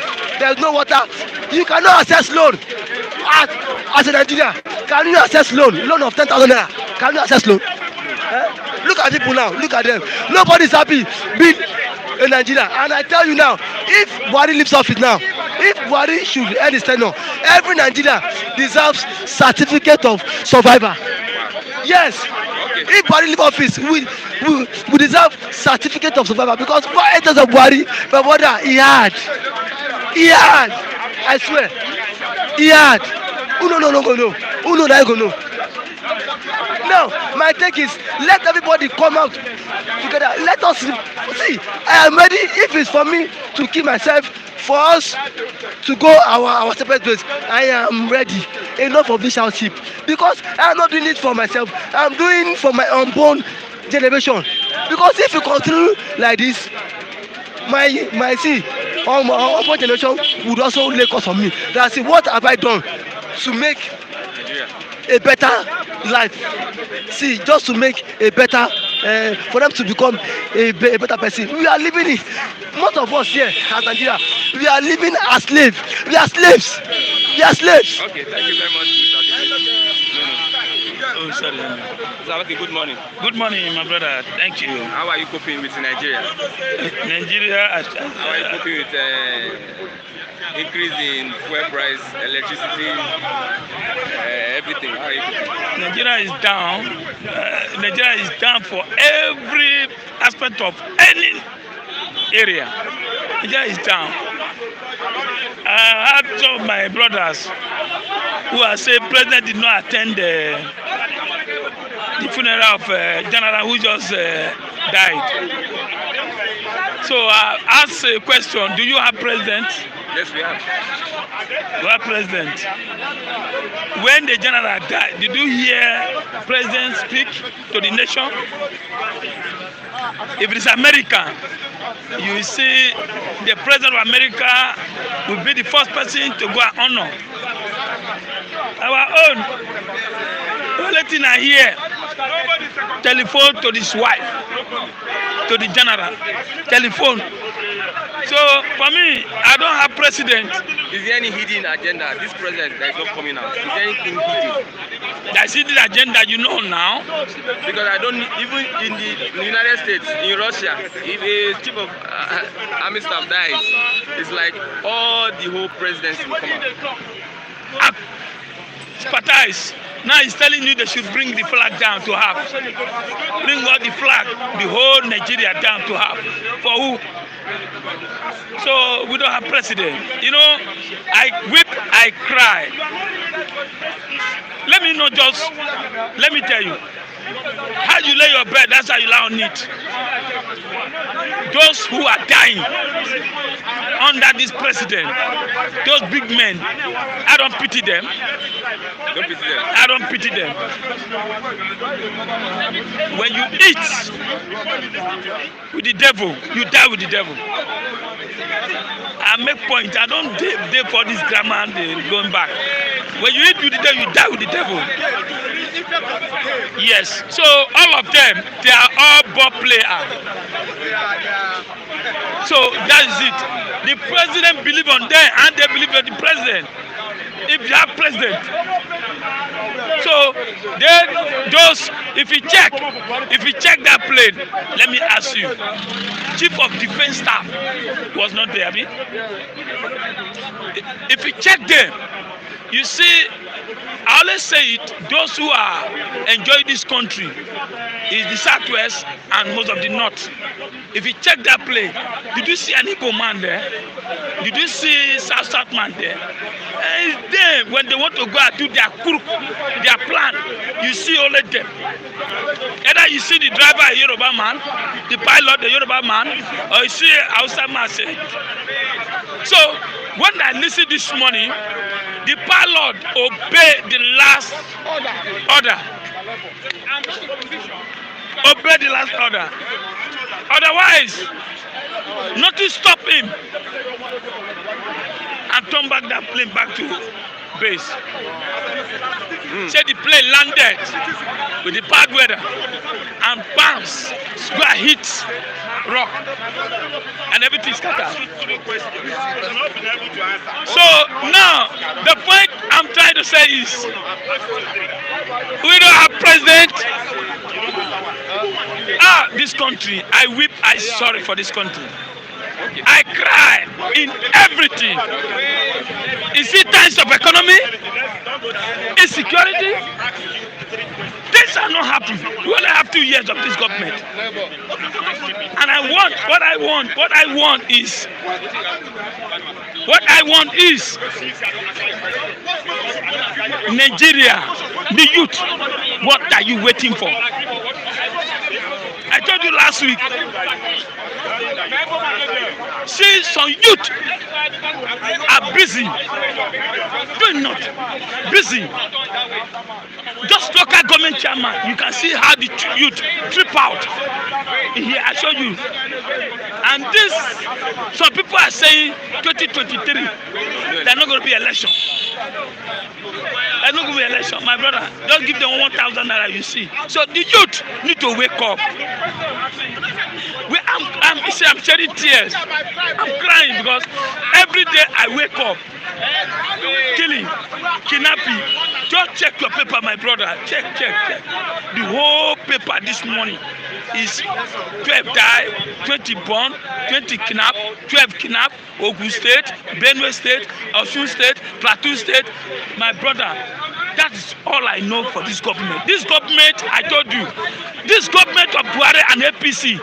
There is no water. You cannot access loan as a Nigerian. Can you access loan of 10,000 naira? Can you access loan? Look at people now. Look at them. Nobody is happy being in Nigeria. And I tell you now, if Buhari leaves office now, if Buhari should end his tenure, every Nigerian deserves certificate of survivor. Yes. If Buhari leave office, we deserve certificate of survivor because 4 years of Buhari, my brother, he had. I swear, he had. Uno go no. Now, my take is let everybody come out together. Let us see. I am ready. If it's for me to kill myself, for us to go our separate ways, I am ready. Enough of this hardship because I am not doing it for myself. I am doing for my unborn generation. Because if you continue like this, my unborn generation would also lay curse on me. That's it. What have I done to make a better life? See, just to make a better for them to become a better person. We are living it. Most of us here as Nigeria, we are living as slaves. We are slaves. Okay, thank you very much, Mr. Oh, sorry. Okay, good morning. Good morning, my brother. Thank you. How are you coping with Nigeria? Nigeria. How are you coping with increase in fuel price, electricity, everything? How are you coping? Nigeria is down. Nigeria is down for every aspect of any area. Nigeria is down. I have some of my brothers who are saying President did not attend the funeral of General who just died. So I ask a question: do you have president? Yes, we have. You have president. When the general died, did you hear president speak to the nation? If it is America, you see the president of America will be the first person to go and honor. Our own. Only thing I hear, telephone to his wife, to the general, telephone. So for me, I don't have president. Is there any hidden agenda? This president that is not coming out. Is there anything hidden? That's hidden agenda, you know now. Because I don't even in the United States, in Russia, if a chief of army staff dies, it's like all the whole presidency will come out. Sympathize. Now he's telling you they should bring the flag down to half. Bring all the flag, the whole Nigeria down to half. For who? So we don't have president. You know, I weep, I cry. Let me tell you. How you lay your bed, that's how you lie on it. Those who are dying under this president, those big men, I don't pity them. I don't pity them. When you eat with the devil, you die with the devil. I make point. I don't dey for this grammar and going back. When you eat with the devil, you die with the devil. Yes. So all of them, they are all ball players. So that is it. The president believe on them and they believe on the president. If you have president. So then those, if you check that plane, let me ask you, chief of defense staff was not there. If you check them, you see, I always say it, those who are enjoying this country is the Southwest and most of the North. If you check that play, did you see an Igbo man there? Did you see South man there? It's them when they want to go and do their crook, their plan. You see only them. Either you see the driver, a Yoruba man, the pilot, a Yoruba man, or you see Hausa man say. So when I listen this morning, the pilot obeyed the last order. Obey the last order. Otherwise, nothing stop him and turn back that plane back to base. Say the plane landed with the bad weather and bounce, go and hit rock, and everything scattered. So now the point I'm trying to say is, we don't have president. This country, I weep, I sorry for this country. I cry in everything. Is it times of economy? Insecurity? Things are not happening. We only have 2 years of this government. And what I want is Nigeria, the youth. What are you waiting for? I told you last week. See, some youth are busy, doing not busy. Just local government chairman, you can see how the youth trip out. Here, I show you. And this, some people are saying 2023, they're not going to be election. They're not going to be election, my brother. Just give them 1,000 naira, you see. So the youth need to wake up. I'm shedding tears. I'm crying because every day I wake up, killing, kidnapping. Just check your paper, my brother. Check. The whole paper this morning is 12 die, 20 born, 20 kidnap, 12 kidnap, Ogun State, Benue State, Osun State, Plateau State. My brother, that is all I know for this government. This government, I told you, this government of Buhari and APC,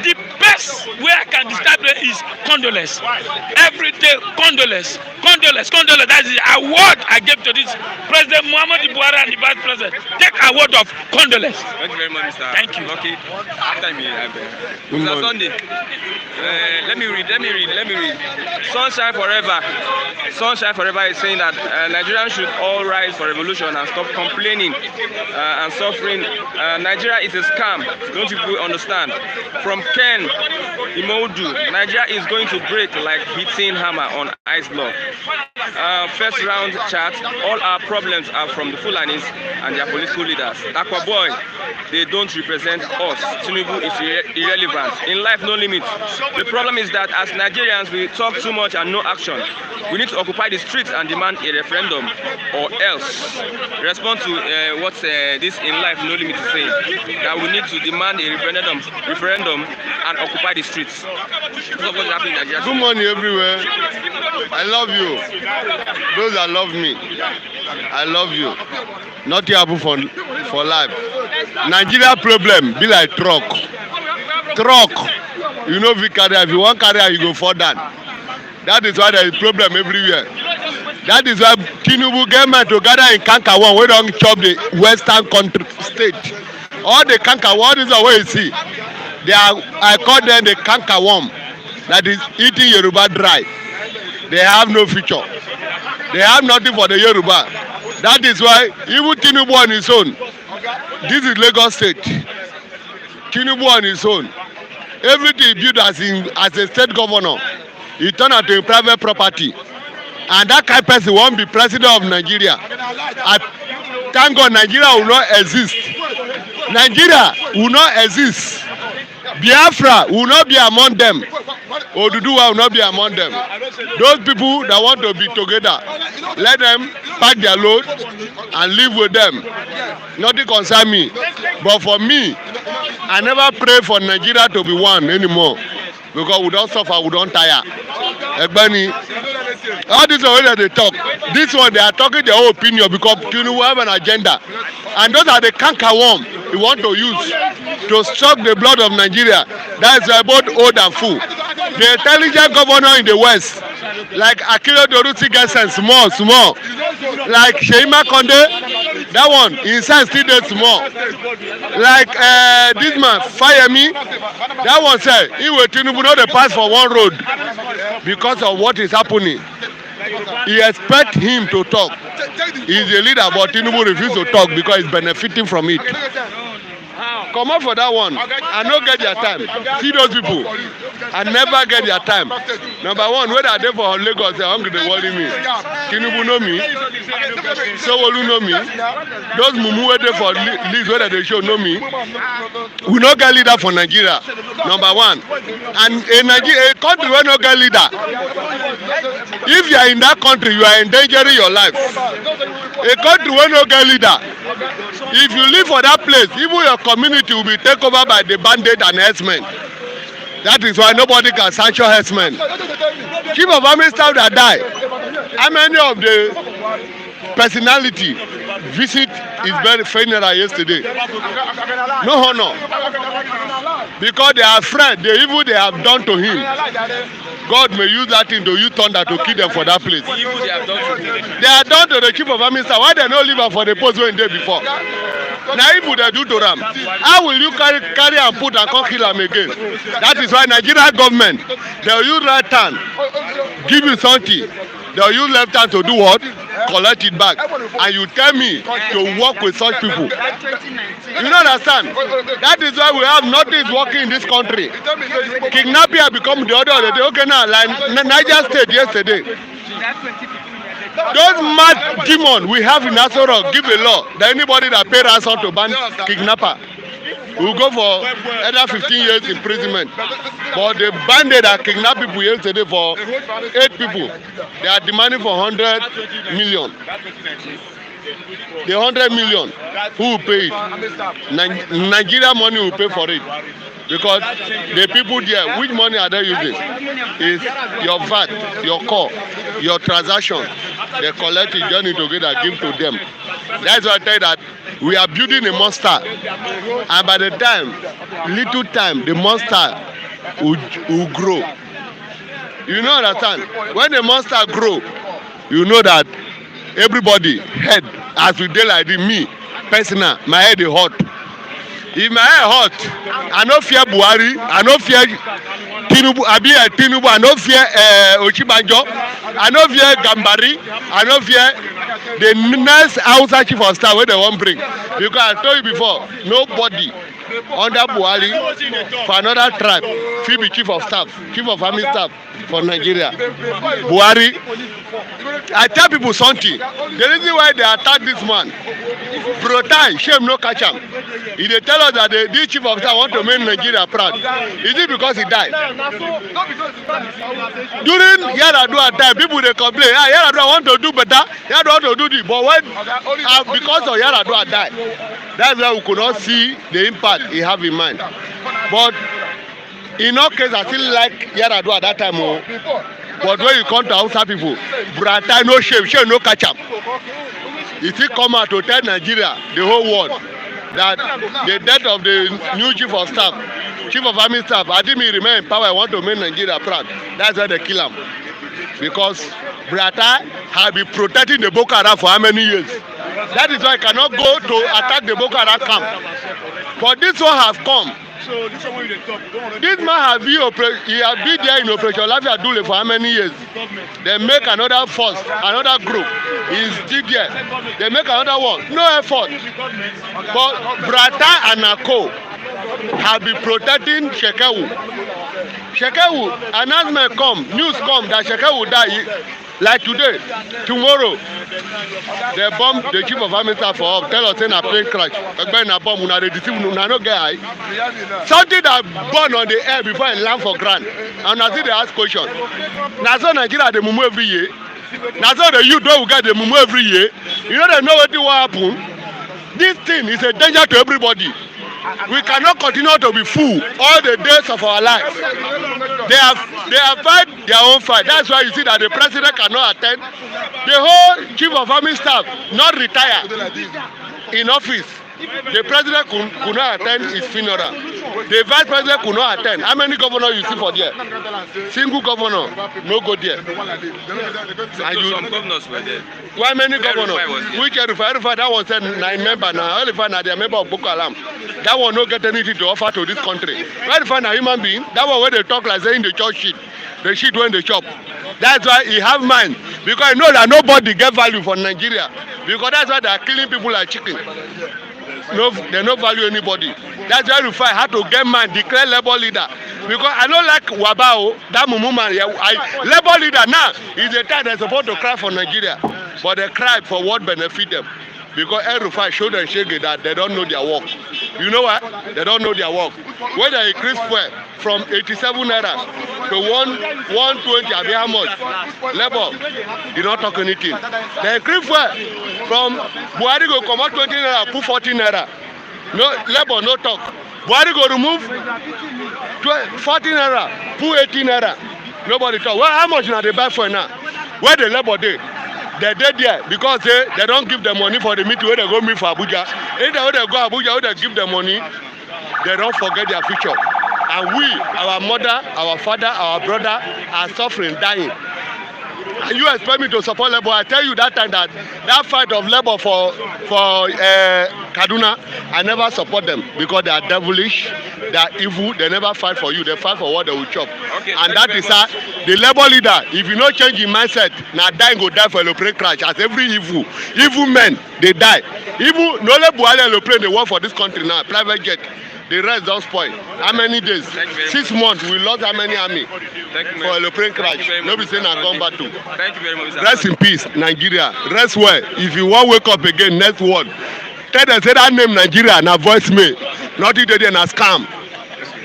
the best way I can describe it is condolence. Every day, condolence. That is the award I gave to this President Muhammadu Buhari and the Vice President. Take award of condolence. Thank you very much, Mr. Thank you. Okay. After me, Mr. Sunday. Let me read. Sunshine Forever is saying that Nigerians should all rise for revolution and stop complaining and suffering. Nigeria is a scam. Don't you people understand? From Ken Imodu, Nigeria is going to break like hitting hammer on ice block. First round chat, all our problems are from the Fulanis and their political leaders. Aqua Boy, they don't represent us. Tinubu is irrelevant. In life, no limit. The problem is that as Nigerians, we talk too much and no action. We need to occupy the streets and demand a referendum, or else. Respond to what this in life, no limit is saying. That we need to demand a referendum and occupy the streets. Good morning everywhere. I love you. Those that love me, I love you. Nothing happen for life. Nigeria problem be like truck. You know, if you carry, if you want carry, you go fall down. That is why there is problem everywhere. That is why Tinubu government to gather in Kankawan, we don't chop the western country state. All the Kankawan is the way you see. They are, I call them the Kankawan, that is eating Yoruba dry. They have no future. They have nothing for the Yoruba. That is why even Tinubu on his own. This is Lagos State. Tinubu on his own. Everything built as a state governor, he turned out to a private property. And that kind of person won't be president of Nigeria. Thank God Nigeria will not exist. Nigeria will not exist. Biafra will not be among them. Oduduwa will not be among them. Those people that want to be together, let them pack their load and live with them. Nothing concern me. But for me, I never pray for Nigeria to be one anymore. Because we don't suffer, we don't tire. Ebony, all this way that they talk, this one they are talking their own opinion because Tinubu have an agenda. And those are the cankerworm. he want to use to suck the blood of Nigeria. That is why both old and full. The intelligent governor in the West, like Akilo Doruti gets sense small. Like Sheima Konde, that one, his sense still dey small. Like this man, Fayemi, that one said, he will Tinubu not dey pass for one road because of what is happening. He expect him to talk. He is a leader, but Tinubu refuse to talk because he's benefiting from it. Come out for that one. I no get their time. See those people. I never get their time. Number one, when I dey for Lagos, they hungry, they worry me. Tinubu know me. Sowolu know me. Those mumu wey dey for list wey they show know me. We no get leader for Nigeria. Number one. And a country wey no get leader, if you are in that country, you are endangering your life. A country wey no get leader, if you live for that place, even your community will be taken over by the bandit and herdsmen. That is why nobody can sanction herdsmen. Chief of Army Staff that die, how many of the personality visit his very funeral yesterday? No honor. Because they are afraid the evil they have done to him. God may use that thing to use thunder to kill them for that place. They are done to the Chief of Army Staff. Why they no leave am for the post when they before? Now evil they do to them. How will you carry and put and come kill them again? That is why Nigerian government, they will use right hand, give you something. They will use left hand to do what? Collect it back. And you tell me to work with such people. You don't understand? That is why we have nothing working in this country. Kidnapping have become the order of the day. Okay, now, like Niger State yesterday. Those mad demons we have in Asoro give a law that anybody that pay ransom to ban kidnapper will go for either 15 years imprisonment. But the bandit that kidnapped people yesterday for 8 people, they are demanding for 100 million. The 100 million, who will pay it? Nigeria money will pay for it. Because the people there, which money are they using? Is your VAT, your core, your transaction. They collect it, journey together, give to them. That's why I tell you that we are building a monster. And by the time, little time, the monster will grow. You know understand? When the monster grow, you know that everybody head, as we dey like this, me, personal, my head is hot. If my head hot, I no fear Buhari, I no fear Tinubu, I no fear Ochibanjo, I no fear Gambari, I no fear the next Hausa chief of staff wey they wan bring. Because I told you before, nobody under Buhari for another tribe fit be chief of staff, chief of army staff for Nigeria. Buhari, I tell people something. The reason why they attack this man, Brotai, shame no catch am. He dey tell us that this chief of staff want to make Nigeria proud. Is it because he died? During Yaradua time, people dey complain, Yaradua want to do better, Yaradua want to do this. But when because of Yaradua died, that's why we could not see the impact he have in mind. But in all cases, I still like Yaradua at that time. But when you come to Hausa people, Bratai no shame no catch up. He still come out to tell Nigeria, the whole world, that the death of the new chief of staff, chief of army staff, I think he remain in power. I want to make Nigeria proud. That's why they kill him. Because Bratai have been protecting the Boko Haram for how many years? That is why I cannot go to attack the Boko Haram camp. But this one have come. So this one you talk. This man have been there in Operation Lafia Dule for how many years? They make another force, another group. He's still there. They make another one. No effort. But Brata and Nako have been protecting Shekewu. Shekewu, announcement come, news come that Shekewu die. Like today, tomorrow, they bomb the chief of army staff for up. Tell us in a plane crash. Bomb, una dey deceive, una no get high. Something that burn on the air before it land for ground. And I see they ask question. Now so Nigeria dey mumu every year. Now so the youth wey we get dey mumu every year. You know they know wetin will happen. This thing is a danger to everybody. We cannot continue to be fool all the days of our life. They have fight their own fight. That's why you see that the president cannot attend. The whole chief of army staff not retire in office. The president could not attend his funeral. The vice president could not attend. How many governors you see for there? Single governor, no go there. Some governors were there. Why many governors? There. Which Erufai, that one said 9 members now. Erufai now they are member of Boko Haram. That one no get anything to offer to this country. Erufai na human being. That one where they talk like saying the church shit. The shit when they chop. That's why he have mind. Because he know that nobody get value for Nigeria. Because that's why they are killing people like chicken. No, they don't value anybody. That's why Erufai had to get man, declare labor leader. Because I don't like Wabao, that Mumuma, labor leader now is the time they're supposed to cry for Nigeria. But they cry for what benefit them. Because Erufai showed and shake that they don't know their work. You know what? They don't know their work. When they increase fuel from 87 naira to 120, I mean how much? Labor did not talk anything. They increase fuel from Buhari go come out 20 naira, put 14 naira. No labor, no talk. Buhari go remove 14 naira, put 18 naira. Nobody talk. Well, how much now they buy for now? Where the labor dey? They dey there because they don't give them money for the meeting where they go meet for Abuja. If they go Abuja, where they give them money, they don't forget their future. And we, our mother, our father, our brother are suffering, dying. And you expect me to support Labour? I tell you that time that fight of Labour for Kaduna, I never support them because they are devilish, they are evil, they never fight for you, they fight for what they will chop. Okay, and that is the Labour leader, if you not change your mindset, now dying go die for aeroplane crash. As every evil men, they die. Evil, no let Buhari aeroplane they work for this country now, private jet. The rest don't spoil. How many days? 6 months. We lost how many army for a plane crash? Nobody saying I come back to. Thank you very much. Rest in peace, Nigeria. Rest well. If you want wake up again, next one. Tell them say that name Nigeria na voice me. Not it na scam.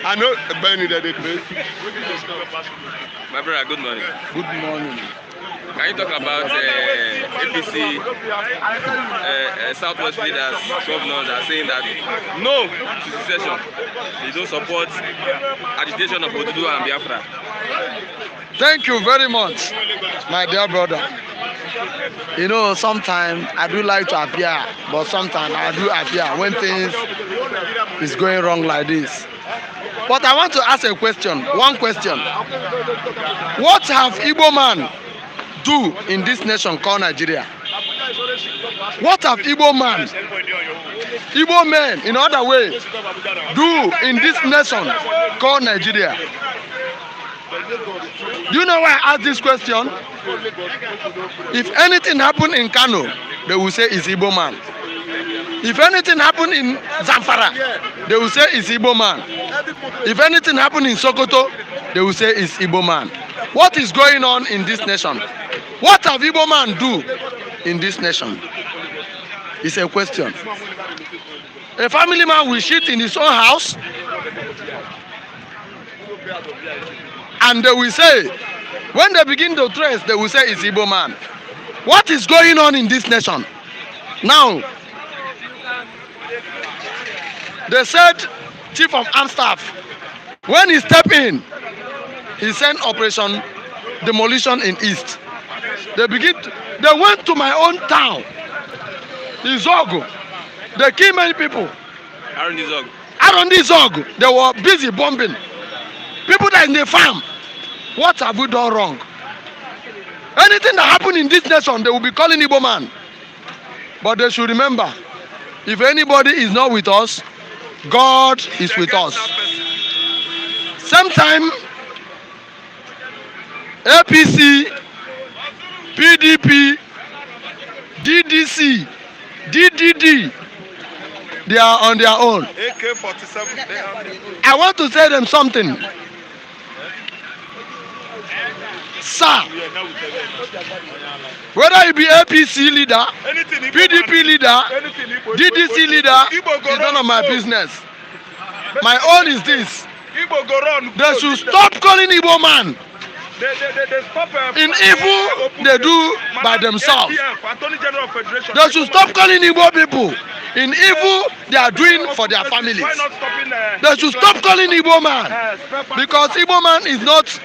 I know Benny that they play. My brother, good morning. Good morning. Can you talk about APC Southwest leaders, governors are saying that no to secession. They don't support agitation of Oduduwa and Biafra. Thank you very much, my dear brother. You know, sometimes I do like to appear, but sometimes I do appear when things is going wrong like this. But I want to ask a question, one question. What have Igbo man do in this nation called Nigeria? What have Igbo men in other ways do in this nation called Nigeria? Do you know why I ask this question? If anything happen in Kano, they will say it's Igbo man. If anything happen in Zamfara, they will say it's Igbo man. If anything happen in Sokoto, they will say it's Igbo man. What is going on in this nation? What have Igbo man do in this nation? It's a question. A family man will shit in his own house, and they will say, when they begin to trace, they will say it's Igbo man. What is going on in this nation? Now, they said Chief of Armed Staff, when he stepped in, he sent Operation Demolition in East. They went to my own town, Izogu. They killed many people. Around Izogu, they were busy bombing. People that in the farm. What have we done wrong? Anything that happen in this nation, they will be calling Igbo man. But they should remember, if anybody is not with us, God is with us. Same time, APC, PDP, DDC, DDD, they are on their own. I want to tell them something. Sir, whether it be APC leader, PDP leader, DDC leader, is none of my business. My own is this. They should stop calling Igbo man. In evil, they do by themselves. They should stop calling Igbo people. In evil, they are doing for their families. They should stop calling Igbo man. Because Igbo man is not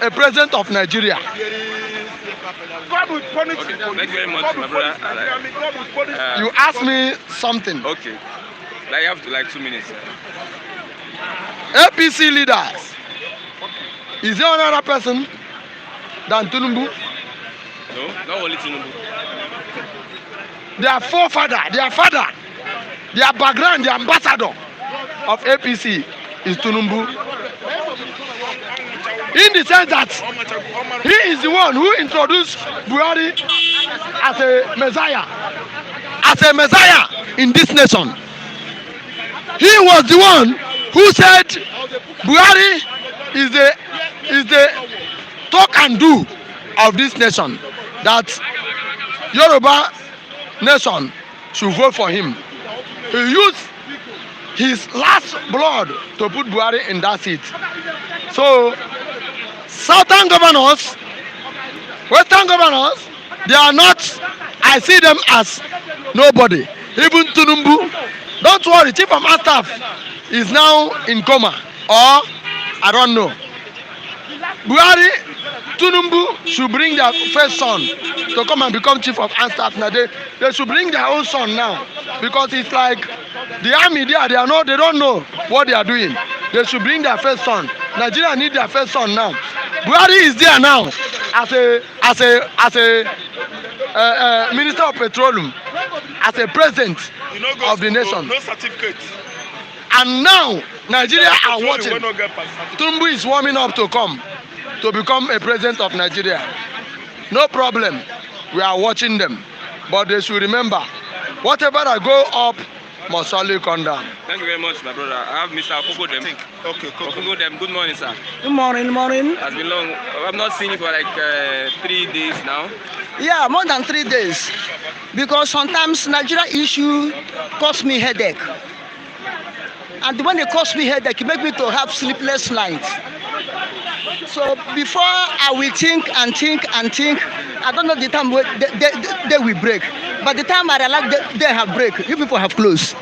a president of Nigeria. God will punish Okay, the police. thank you very much, God my will brother. punish the enemy. God will punish the Uh, You asked me something. okay, like you have to, like 2 minutes. APC leaders. Is there another person than Tinubu? No, not only Tinubu. Their forefather, their father, their background, the ambassador of APC is Tinubu. In the sense that he is the one who introduced Buhari as a messiah in this nation. He was the one who said Buhari is the talk and do of this nation, that Yoruba nation should vote for him. He used his last blood to put Buhari in that seat. So southern governors, western governors, they are not, I see them as nobody. Even Tinubu, don't worry, chief of army staff is now in coma, or I don't know. Buhari, Tinubu should bring their first son to come and become chief of army staff. Now they should bring their own son now, because it's like the army there, they don't know what they are doing. They should bring their first son. Nigeria need their first son now. Buhari is there now as a minister of petroleum, as a president of the nation. No certificate. And now Nigeria are watching. Tinubu is warming up to come to become a president of Nigeria. No problem. We are watching them. But they should remember, whatever that go up must surely come down. Thank you very much, my brother. I have Mr. Okogodem. Okay, Okogodem, good morning, sir. Good morning, morning. It's been long. I've not seen you for like 3 days now. Yeah, more than 3 days. Because sometimes Nigeria issue cause me headache. And when it cause me headache, it make me to have sleepless nights. So before I will think, I don't know the time they will break. But the time I realize they have break, you people have closed.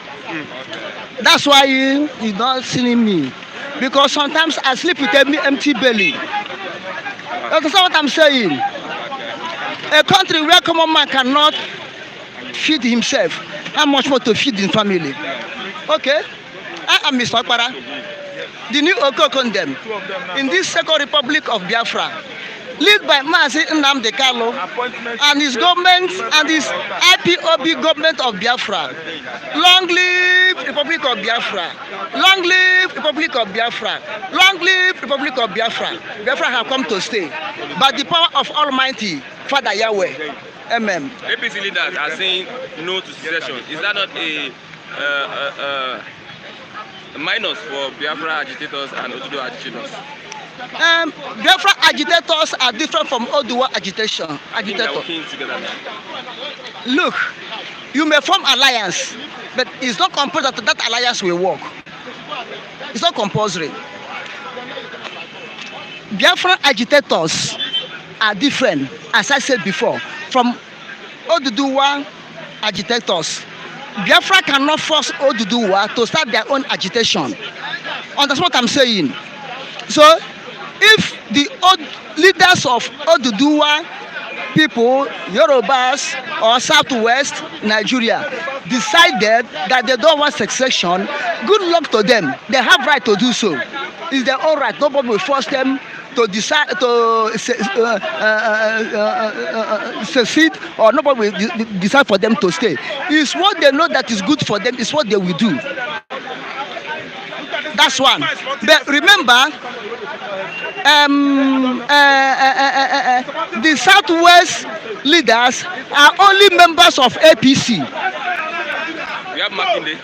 That's why you not seeing me. Because sometimes I sleep with an empty belly. That's what I'm saying. A country where common man cannot feed himself, how much more to feed his family? Okay, I am Mr. Okpara, the new Okokondem in this Second Republic of Biafra, led by Mazi Nnamdi Kanu and his government and his IPOB government of Biafra. Long live Republic of Biafra! Long live Republic of Biafra! Long live Republic of Biafra! Biafra have come to stay. By the power of Almighty Father Yahweh. Amen. APC leaders are saying no to secession. Is that not a minus for Biafra agitators and Oduduwa agitators? Biafra agitators are different from Oduduwa agitation. Look, you may form alliance, but it's not compulsory that that alliance will work. It's not compulsory. Biafra agitators are different, as I said before, from Oduduwa agitators. Biafra cannot force Oduduwa to start their own agitation. And that's what I'm saying. So, if the leaders of Oduduwa people, Yorubas or Southwest Nigeria, decided that they don't want secession, good luck to them. They have right to do so. It's their own right. Nobody will force them to decide to succeed, or nobody will decide for them to stay. It's what they know that is good for them. It's what they will do. That's one. But remember, the Southwest leaders are only members of APC. We have Makinde.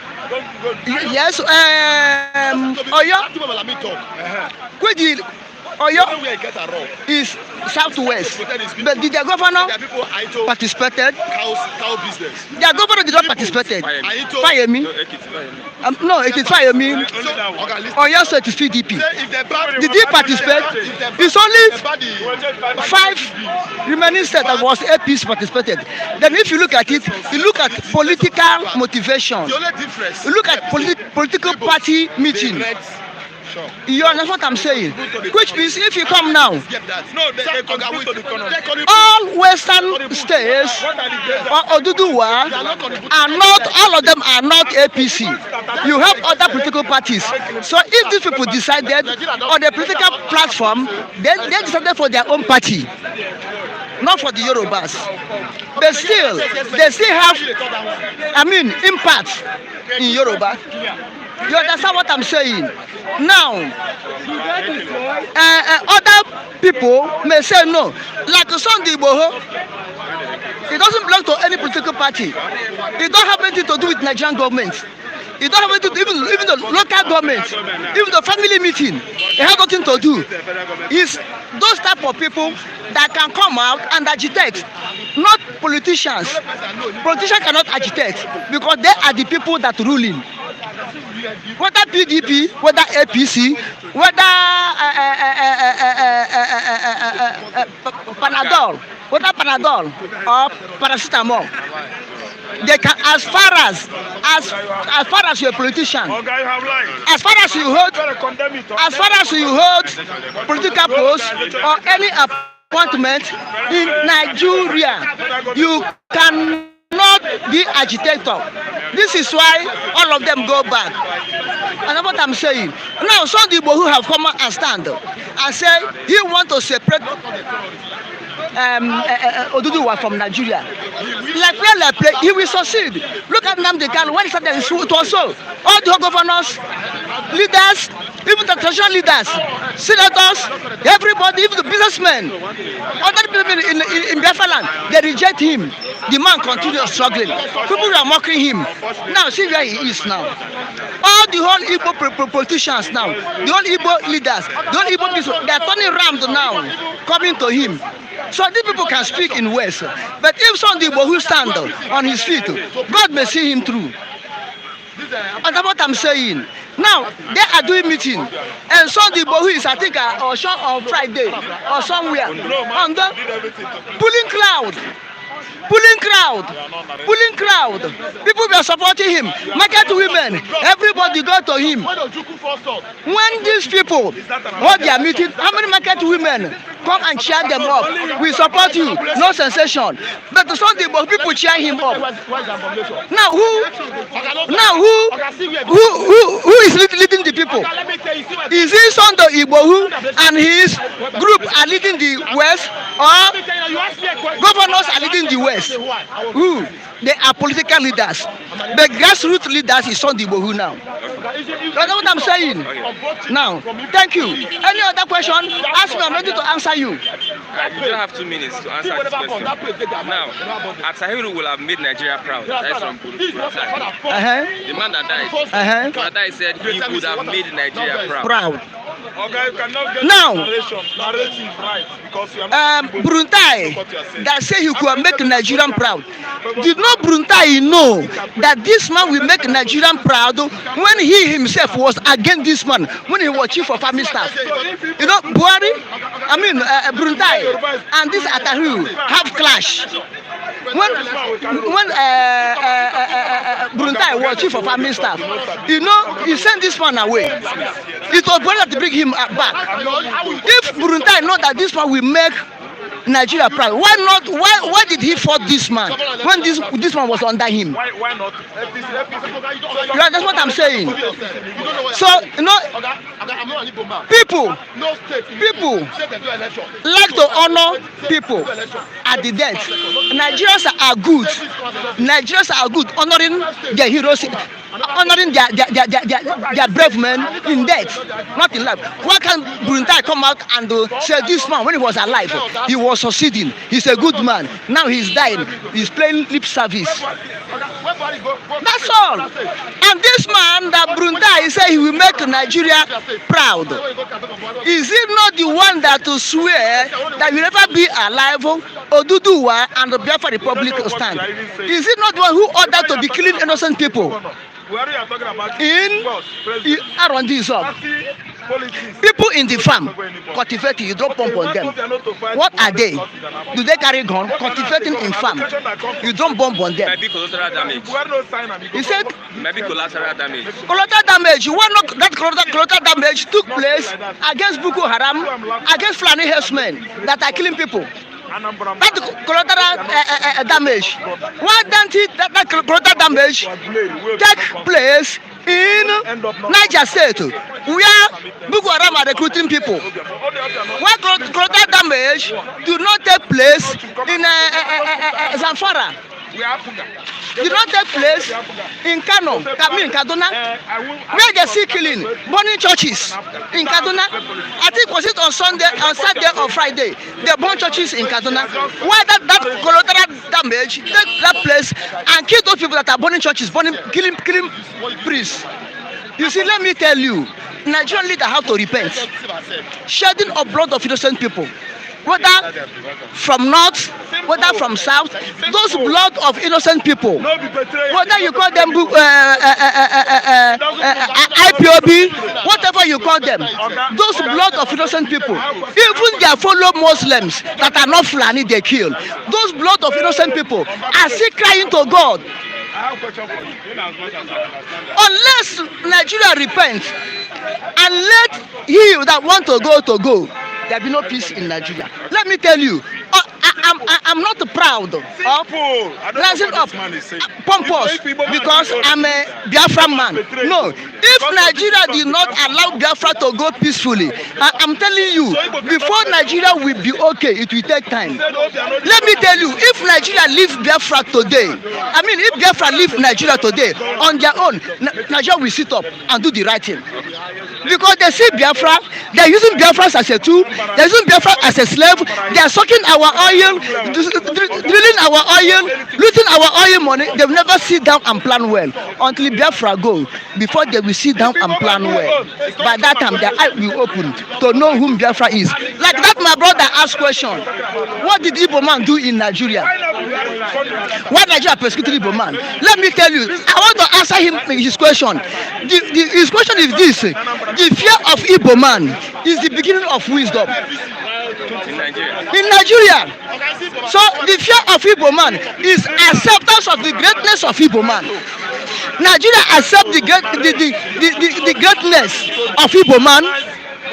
Yes, Oyo. Oyo is Southwest, but did their governor participated? Their governor did not participate. Fayemi. No, it is Fayemi. Oyo, so it is PDP. Did he participate? It's only 5 remaining states that was APC participated. Then if you look at it, you look at political motivation. You look at political party meeting. You understand what I'm saying? Which means if you come now, No, they contribute to the economy. all Western states or Oduduwa are not, all of them are not APC. You have other political parties. So if these people decided on the political platform, then they decided for their own party, not for the Yorubas. They still have, impact in Yoruba. You understand what I'm saying? Now, other people may say no. Like Sunday Igboho, it doesn't belong to any political party. It don't have anything to do with Nigerian government. It don't have anything to do, even the local government, even the family meeting. It has nothing to do. It's those type of people that can come out and agitate, not politicians. Politicians cannot agitate because they are the people that ruling. Whether PDP, whether APC, whether Panadol, or paracetamol, they can, as far as you're a politician, as far as you hold political post or any appointment in Nigeria, you cannot be agitator. This is why all of them go back. And what I'm saying now, some people who have come out and stand and say he want to separate Oduduwa from Nigeria. Like play, he will succeed. Look at Nnamdi Kanu. When he started, it was so. All the governors, leaders, even the traditional leaders, senators, everybody, even the businessmen, other people in Biafra land, they reject him. The man continues struggling. People are mocking him. Now, see where he is now. All the whole Igbo politicians now, the whole Igbo leaders, the whole Igbo people, they are turning around now, coming to him. So these people can speak in West. But if Sunday who stand on his feet, God may see him through. And that's what I'm saying. Now, they are doing meeting. And Sunday who is, I think, on Friday or somewhere. On the pulling crowd. People were supporting him. Market women, everybody go to him. When these people hold their meeting, how many market women come and cheer them up? We support you, no sensation. But the Sunday people cheer him up. Now who is leading the people? Is it Sunday Igbohu and his group are leading the West, or governors are leading the West? Who? They are political leaders. The grassroots leaders is Sunday Igbohu now. That's what I'm saying. Now, thank you. Any other question? Ask me, I'm ready to answer you. You don't have 2 minutes to answer this question. Now, Atahiru will have made Nigeria proud. That's from Burundi. The man that died, said he would have made Nigeria proud. Now, Bruntai that say he could make Nigerian proud. Did not Bruntai know that this man will make Nigerian proud when he himself was against this man, when he was chief of army staff? You know, Bruntai and this Atahiru have clash. When Bruntai was chief of army staff, you know, he sent this man away. It was better to bring him back. If Bruntai know that this man will make Nigeria proud, why not? Why did he fought this man when this man was under him? Why not? Yeah, that's what I'm saying. So you know, people like to honor people at the death. Nigerians are good, honoring their heroes, honoring their brave men in death, not in life. Why can't Bruntai come out and say this man when he was alive, he was succeeding, he's a good man, now he's dying, he's playing lip service? That's all. And this man that Bruntai say he will make Nigeria proud, is he not the one that to swear that will never be alive Oduduwa and the Biafra Republic stand? Is he not the one who ordered to be killing innocent people? In Arondi is up. People in the farm cultivating, you don't pump on them. What are they? Do they carry gun? Cultivating in farm, you don't bomb on them. Maybe collateral damage. He said Maybe collateral damage. collateral damage. You want not that collateral damage took place against Boko Haram, against Fulani herdsmen that are killing people. That collateral damage. Why don't it that collateral damage take place in Niger State, where Boko Haram are recruiting people? Why collateral damage do not take place in Zamfara? Did not take place in Kano, Kaduna, where they see killing, burning churches in Kaduna. I think was it on Saturday or Friday, they burn churches in Kaduna. Why that collateral damage take that place and kill those people that are burning churches, killing priests? You see, let me tell you, Nigerian leaders have to repent. Shedding of blood of innocent people, whether from north, whether from south, those blood of innocent people, whether you call them IPOB, whatever you call them, those blood of innocent people, even their fellow Muslims that are not Fulani, they kill. Those blood of innocent people are still crying to God. Unless Nigeria repents and let he that want to go, there be no peace in Nigeria. Let me tell you, I'm not proud of rising up pompous because I'm a Biafra man. No, if Nigeria did not allow Biafra to go peacefully, I'm telling you, before Nigeria will be okay, it will take time. Let me tell you, if Nigeria leave Biafra today, if Biafra leave Nigeria today on their own, Nigeria will sit up and do the right thing. Because they see Biafra, they're using Biafra as a tool, they're using Biafra as a slave, they're sucking our oil, drilling our oil, looting our oil money. They will never sit down and plan well until Biafra go. Before they will sit down and plan well. By that time, their eye will open to know whom Biafra is. Like that, my brother asked question, what did Igbo man do in Nigeria? Why Nigeria persecuted Igbo man? Let me tell you, I want to answer him his question. His question is this: the fear of Igbo man is the beginning of wisdom. In Nigeria. So the fear of Igbo man is acceptance of the greatness of Igbo man. Nigeria accept the greatness of Igbo man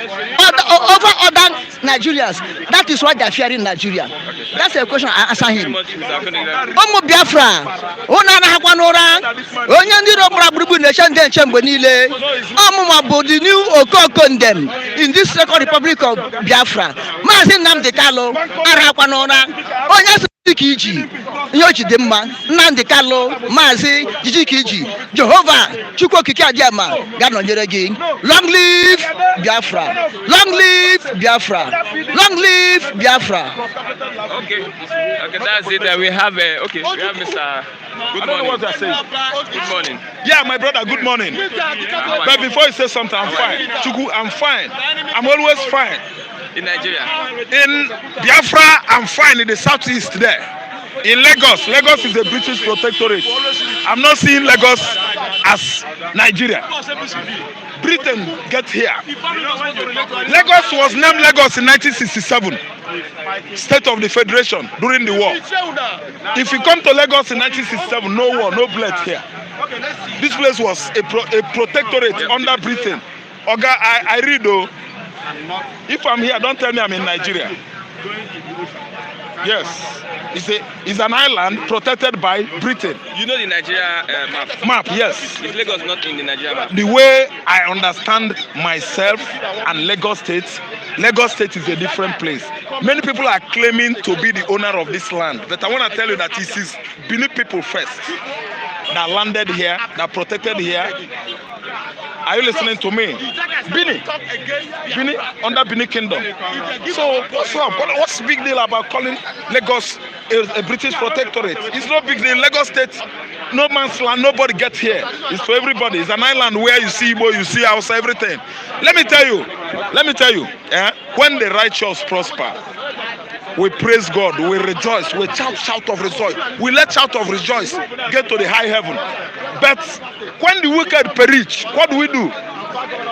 over other Nigerians. That is why they are fearing Nigeria. That's a question I answer him. Omo Biafra, ona na hakwa n'ụra, onye ndị robra gburugburu na-eche ndị nche mgbe niile. Ọmụma bụ the new Okokondem in this Second Republic of Biafra. Maazị Nnamdi Kanu arahakwa n'ụra. Onye Jiji, Yochi Dema, Nnamdi Kanu, Maazị Jiji, Jehovah, Chukwu Okike Abịama, Gano Jeregi. Long live Biafra! Long live Biafra! Long live Biafra! Okay, that's it. We have Mr. Good morning. What I say. Good morning. Yeah, my brother, good morning. But before you say something, I'm fine. Chuku, I'm fine. I'm always fine. In Nigeria? In Biafra, I'm fine. In the southeast there. In Lagos is a British protectorate. I'm not seeing Lagos as Nigeria. Britain get here. Lagos was named Lagos in 1967. State of the Federation during the war. If you come to Lagos in 1967, no war, no blood here. This place was a protectorate under Britain. Oga, I read though. If I'm here, don't tell me I'm in Nigeria. Yes. It's an island protected by Britain. You know the Nigeria map? Yes. Is Lagos not in the Nigeria map? The way I understand myself and Lagos State is a different place. Many people are claiming to be the owner of this land, but I want to tell you that it is Benin people first that landed here, that protected here. Are you listening to me? Benin, under Benin Kingdom. So what's up? What's the big deal about calling Lagos a British protectorate? It's no big deal. Lagos State, no man's land, nobody gets here. It's for everybody. It's an island where you see Igbo, you see house, everything. Let me tell you, when the righteous prosper, we praise God, we rejoice, we shout of rejoice. We let shout of rejoice get to the high heaven. But when the wicked perish, what do?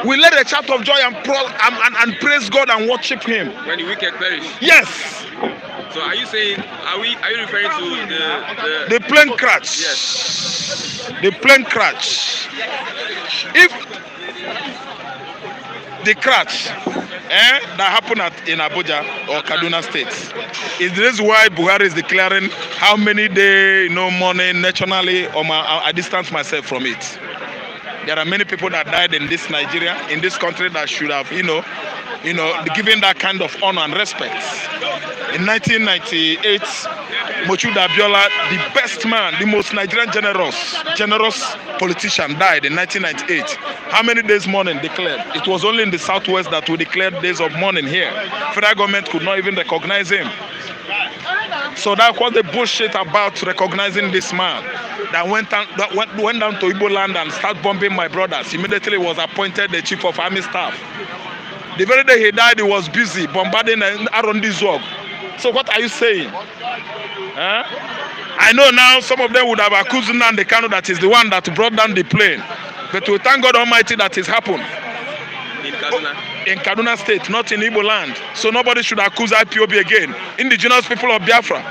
We led a shout of joy and praise God and worship Him. When the wicked perish. Yes. So are you saying? Are you referring to the plane crash? Yes. The plane crash. If the crash that happened in Abuja or Kaduna State is the reason why Buhari is declaring how many day mourning nationally, or I distance myself from it. There are many people that died in this Nigeria, in this country, that should have given that kind of honor and respect. In 1998, Mochuda Abiola, the best man, the most Nigerian generous politician, died in 1998. How many days mourning declared? It was only in the southwest that we declared days of mourning here. Federal government could not even recognize him. So that was the bullshit about recognizing this man that went down to Igbo land and started bombing my brothers. Immediately was appointed the chief of army staff. The very day he died, he was busy bombarding Arondi Zog. So what are you saying? I know now some of them would have accused Nnamdi Kanu that is the one that brought down the plane. But we thank God Almighty that it happened. In Kaduna State, not in Igbo land. So nobody should accuse IPOB again. Indigenous people of Biafra.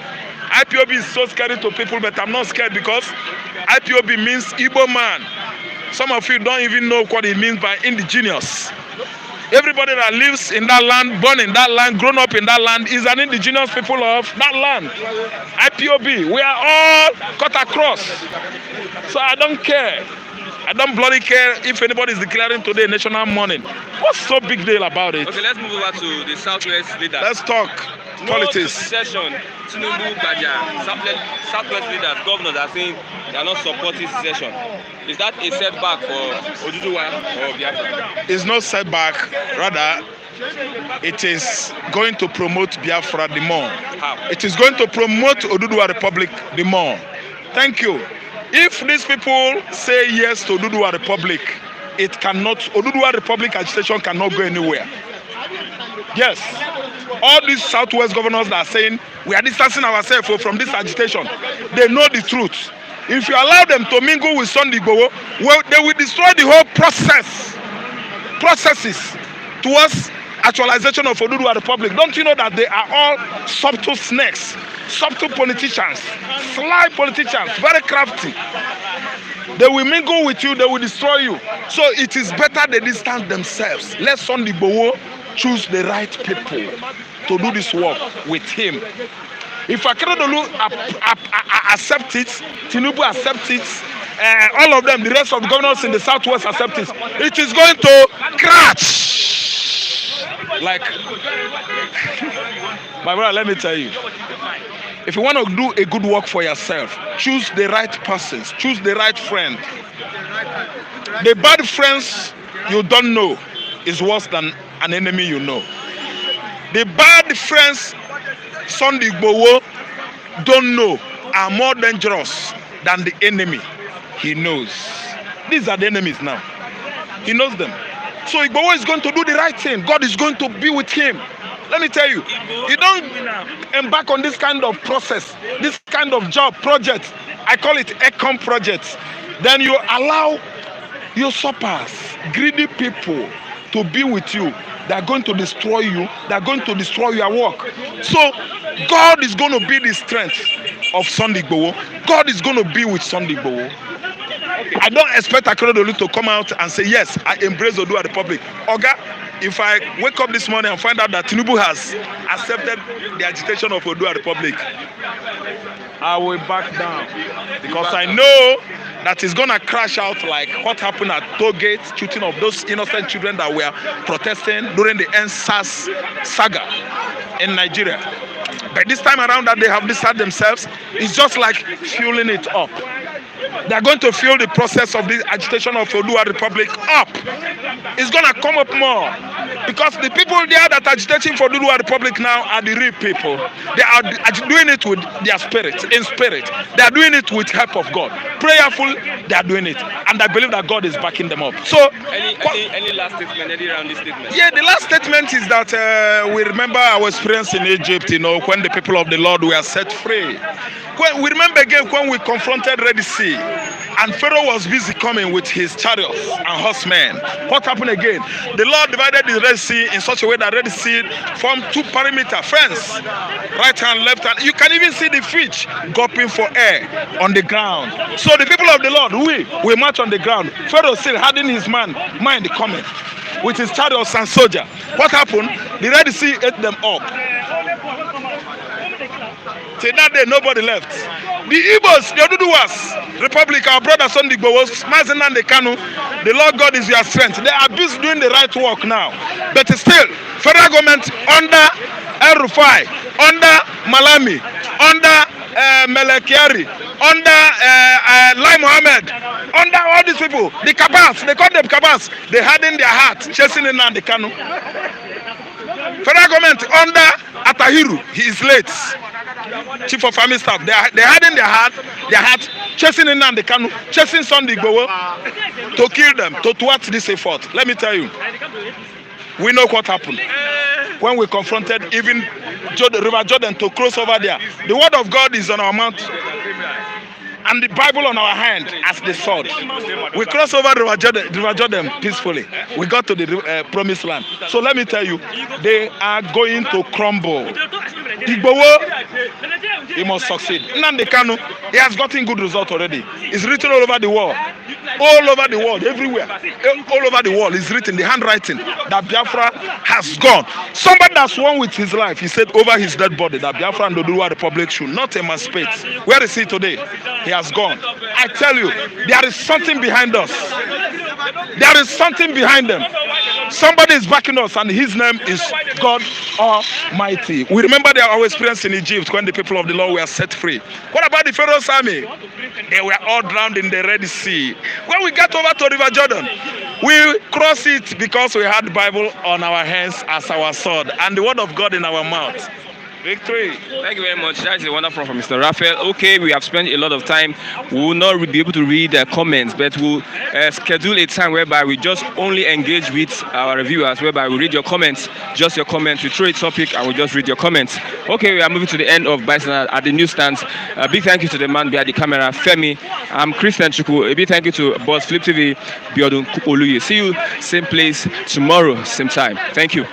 IPOB is so scary to people, but I'm not scared because IPOB means Igbo man. Some of you don't even know what it means by indigenous. Everybody that lives in that land, born in that land, grown up in that land, is an indigenous people of that land. IPOB, we are all cut across. So I don't care. I don't bloody care if anybody is declaring today national mourning. What's so big deal about it? Okay, let's move over to the Southwest leaders. Let's talk politics. Secession, Tinubu, Baja, Southwest leaders, governors are saying they are not supporting secession. Is that a setback for Oduduwa or Biafra? It's no setback. Rather, it is going to promote Biafra the more. How? It is going to promote Oduduwa Republic the more. Thank you. If these people say yes to Oduduwa Republic, it cannot, Oduduwa Republic agitation cannot go anywhere. Yes, all these Southwest governors that are saying we are distancing ourselves from this agitation, they know the truth. If you allow them to mingle with Sunday Igboho, well, they will destroy the whole processes towards actualization of Oduduwa Republic. Don't you know that they are all subtle snakes, subtle politicians, sly politicians, very crafty. They will mingle with you, they will destroy you. So it is better they distance themselves. Let Sunday Igboho choose the right people to do this work with him. If Akeredolu accept it, Tinubu accept it, all of them, the rest of the governors in the Southwest accept it, it is going to crash. Like, my brother, let me tell you, if you want to do a good work for yourself, choose the right persons, choose the right friend. The bad friends you don't know is worse than an enemy you know. The bad friends Sunday Igboho don't know are more dangerous than the enemy he knows. These are the enemies now. He knows them. So Igboho is going to do the right thing. God is going to be with him. Let me tell you, you don't embark on this kind of process, this kind of job, project. I call it ECOM projects. Then you allow usurpers, greedy people to be with you. They are going to destroy you. They are going to destroy your work. So God is going to be the strength of Sunday Igboho. God is going to be with Sunday Igboho. I don't expect Akeredolu to come out and say, yes, I embrace Oduduwa Republic. Oga, if I wake up this morning and find out that Tinubu has accepted the agitation of Oduduwa Republic, I will back down. Because I know that is going to crash out like what happened at Tollgate, shooting of those innocent children that were protesting during the NSAS saga in Nigeria. But this time around that they have decided themselves, it's just like fueling it up. They are going to fuel the process of the agitation of Oduduwa Republic up. It's going to come up more. Because the people there that are agitating for Oduduwa Republic now are the real people. They are doing it with their spirit, in spirit. They are doing it with help of God. Prayerful, they are doing it. And I believe that God is backing them up. So, any last statement, any round statement? Yeah, the last statement is that we remember our experience in Egypt, when the people of the Lord were set free. We remember again when we confronted Red Sea. And Pharaoh was busy coming with his chariots and horsemen. What happened again? The Lord divided the Red Sea in such a way that Red Sea formed 2 perimeter fence, right hand, left hand. You can even see the fish gulping for air on the ground. So the people of the Lord, we march on the ground. Pharaoh still had in his mind coming with his chariots and soldier. What happened? The Red Sea ate them up. Till that day, nobody left. The Igbos, the Oduduwas, Republic, our brothers on the Govs, Mazen and the Kanu, the Lord God is your strength. They are busy doing the right work now. But still, federal government under El Rufai, under Malami, under Melekiari, under Lai Mohammed, under all these people, the Kabas, they call them Kabas, they had in their heart chasing in the Kanu. Federal government under Atahiru, he is late. Chief of Army Staff, they had in their heart chasing in the Kanu, chasing Sunday Igboho to kill them, to thwart this effort. Let me tell you, we know what happened when we confronted even River Jordan to cross over there. The word of God is on our mouth and the Bible on our hand as the sword. We crossed over River Jordan peacefully. We got to the promised land. So let me tell you, they are going to crumble. Igboho, he must succeed. Nnamdi Kanu, he has gotten good result already. It's written all over the world. All over the world, everywhere. All over the world is written, the handwriting that Biafra has gone. Somebody that's won with his life, he said over his dead body that Biafra and the Oduduwa Republic should not emancipate. Where is he today? He has gone. I tell you, there is something behind us. There is something behind them. Somebody is backing us, and his name is God Almighty. We remember our experience in Egypt when the people of the Lord were set free. What about the Pharaoh's army? They were all drowned in the Red Sea. When we got over to River Jordan, we crossed it because we had the Bible on our hands as our sword and the word of God in our mouth. Victory. Thank you very much. That is a wonderful from Mr. Raphael. Okay, we have spent a lot of time. We will not be able to read the comments, but we'll schedule a time whereby we just only engage with our reviewers, whereby we read your comments, just your comments. We throw a topic and we just read your comments. Okay, we are moving to the end of Bison at the newsstands. A big thank you to the man behind the camera, Femi. I'm Christian Chuku. A big thank you to Boss Flip TV, Biodun Oluye. See you same place tomorrow, same time. Thank you.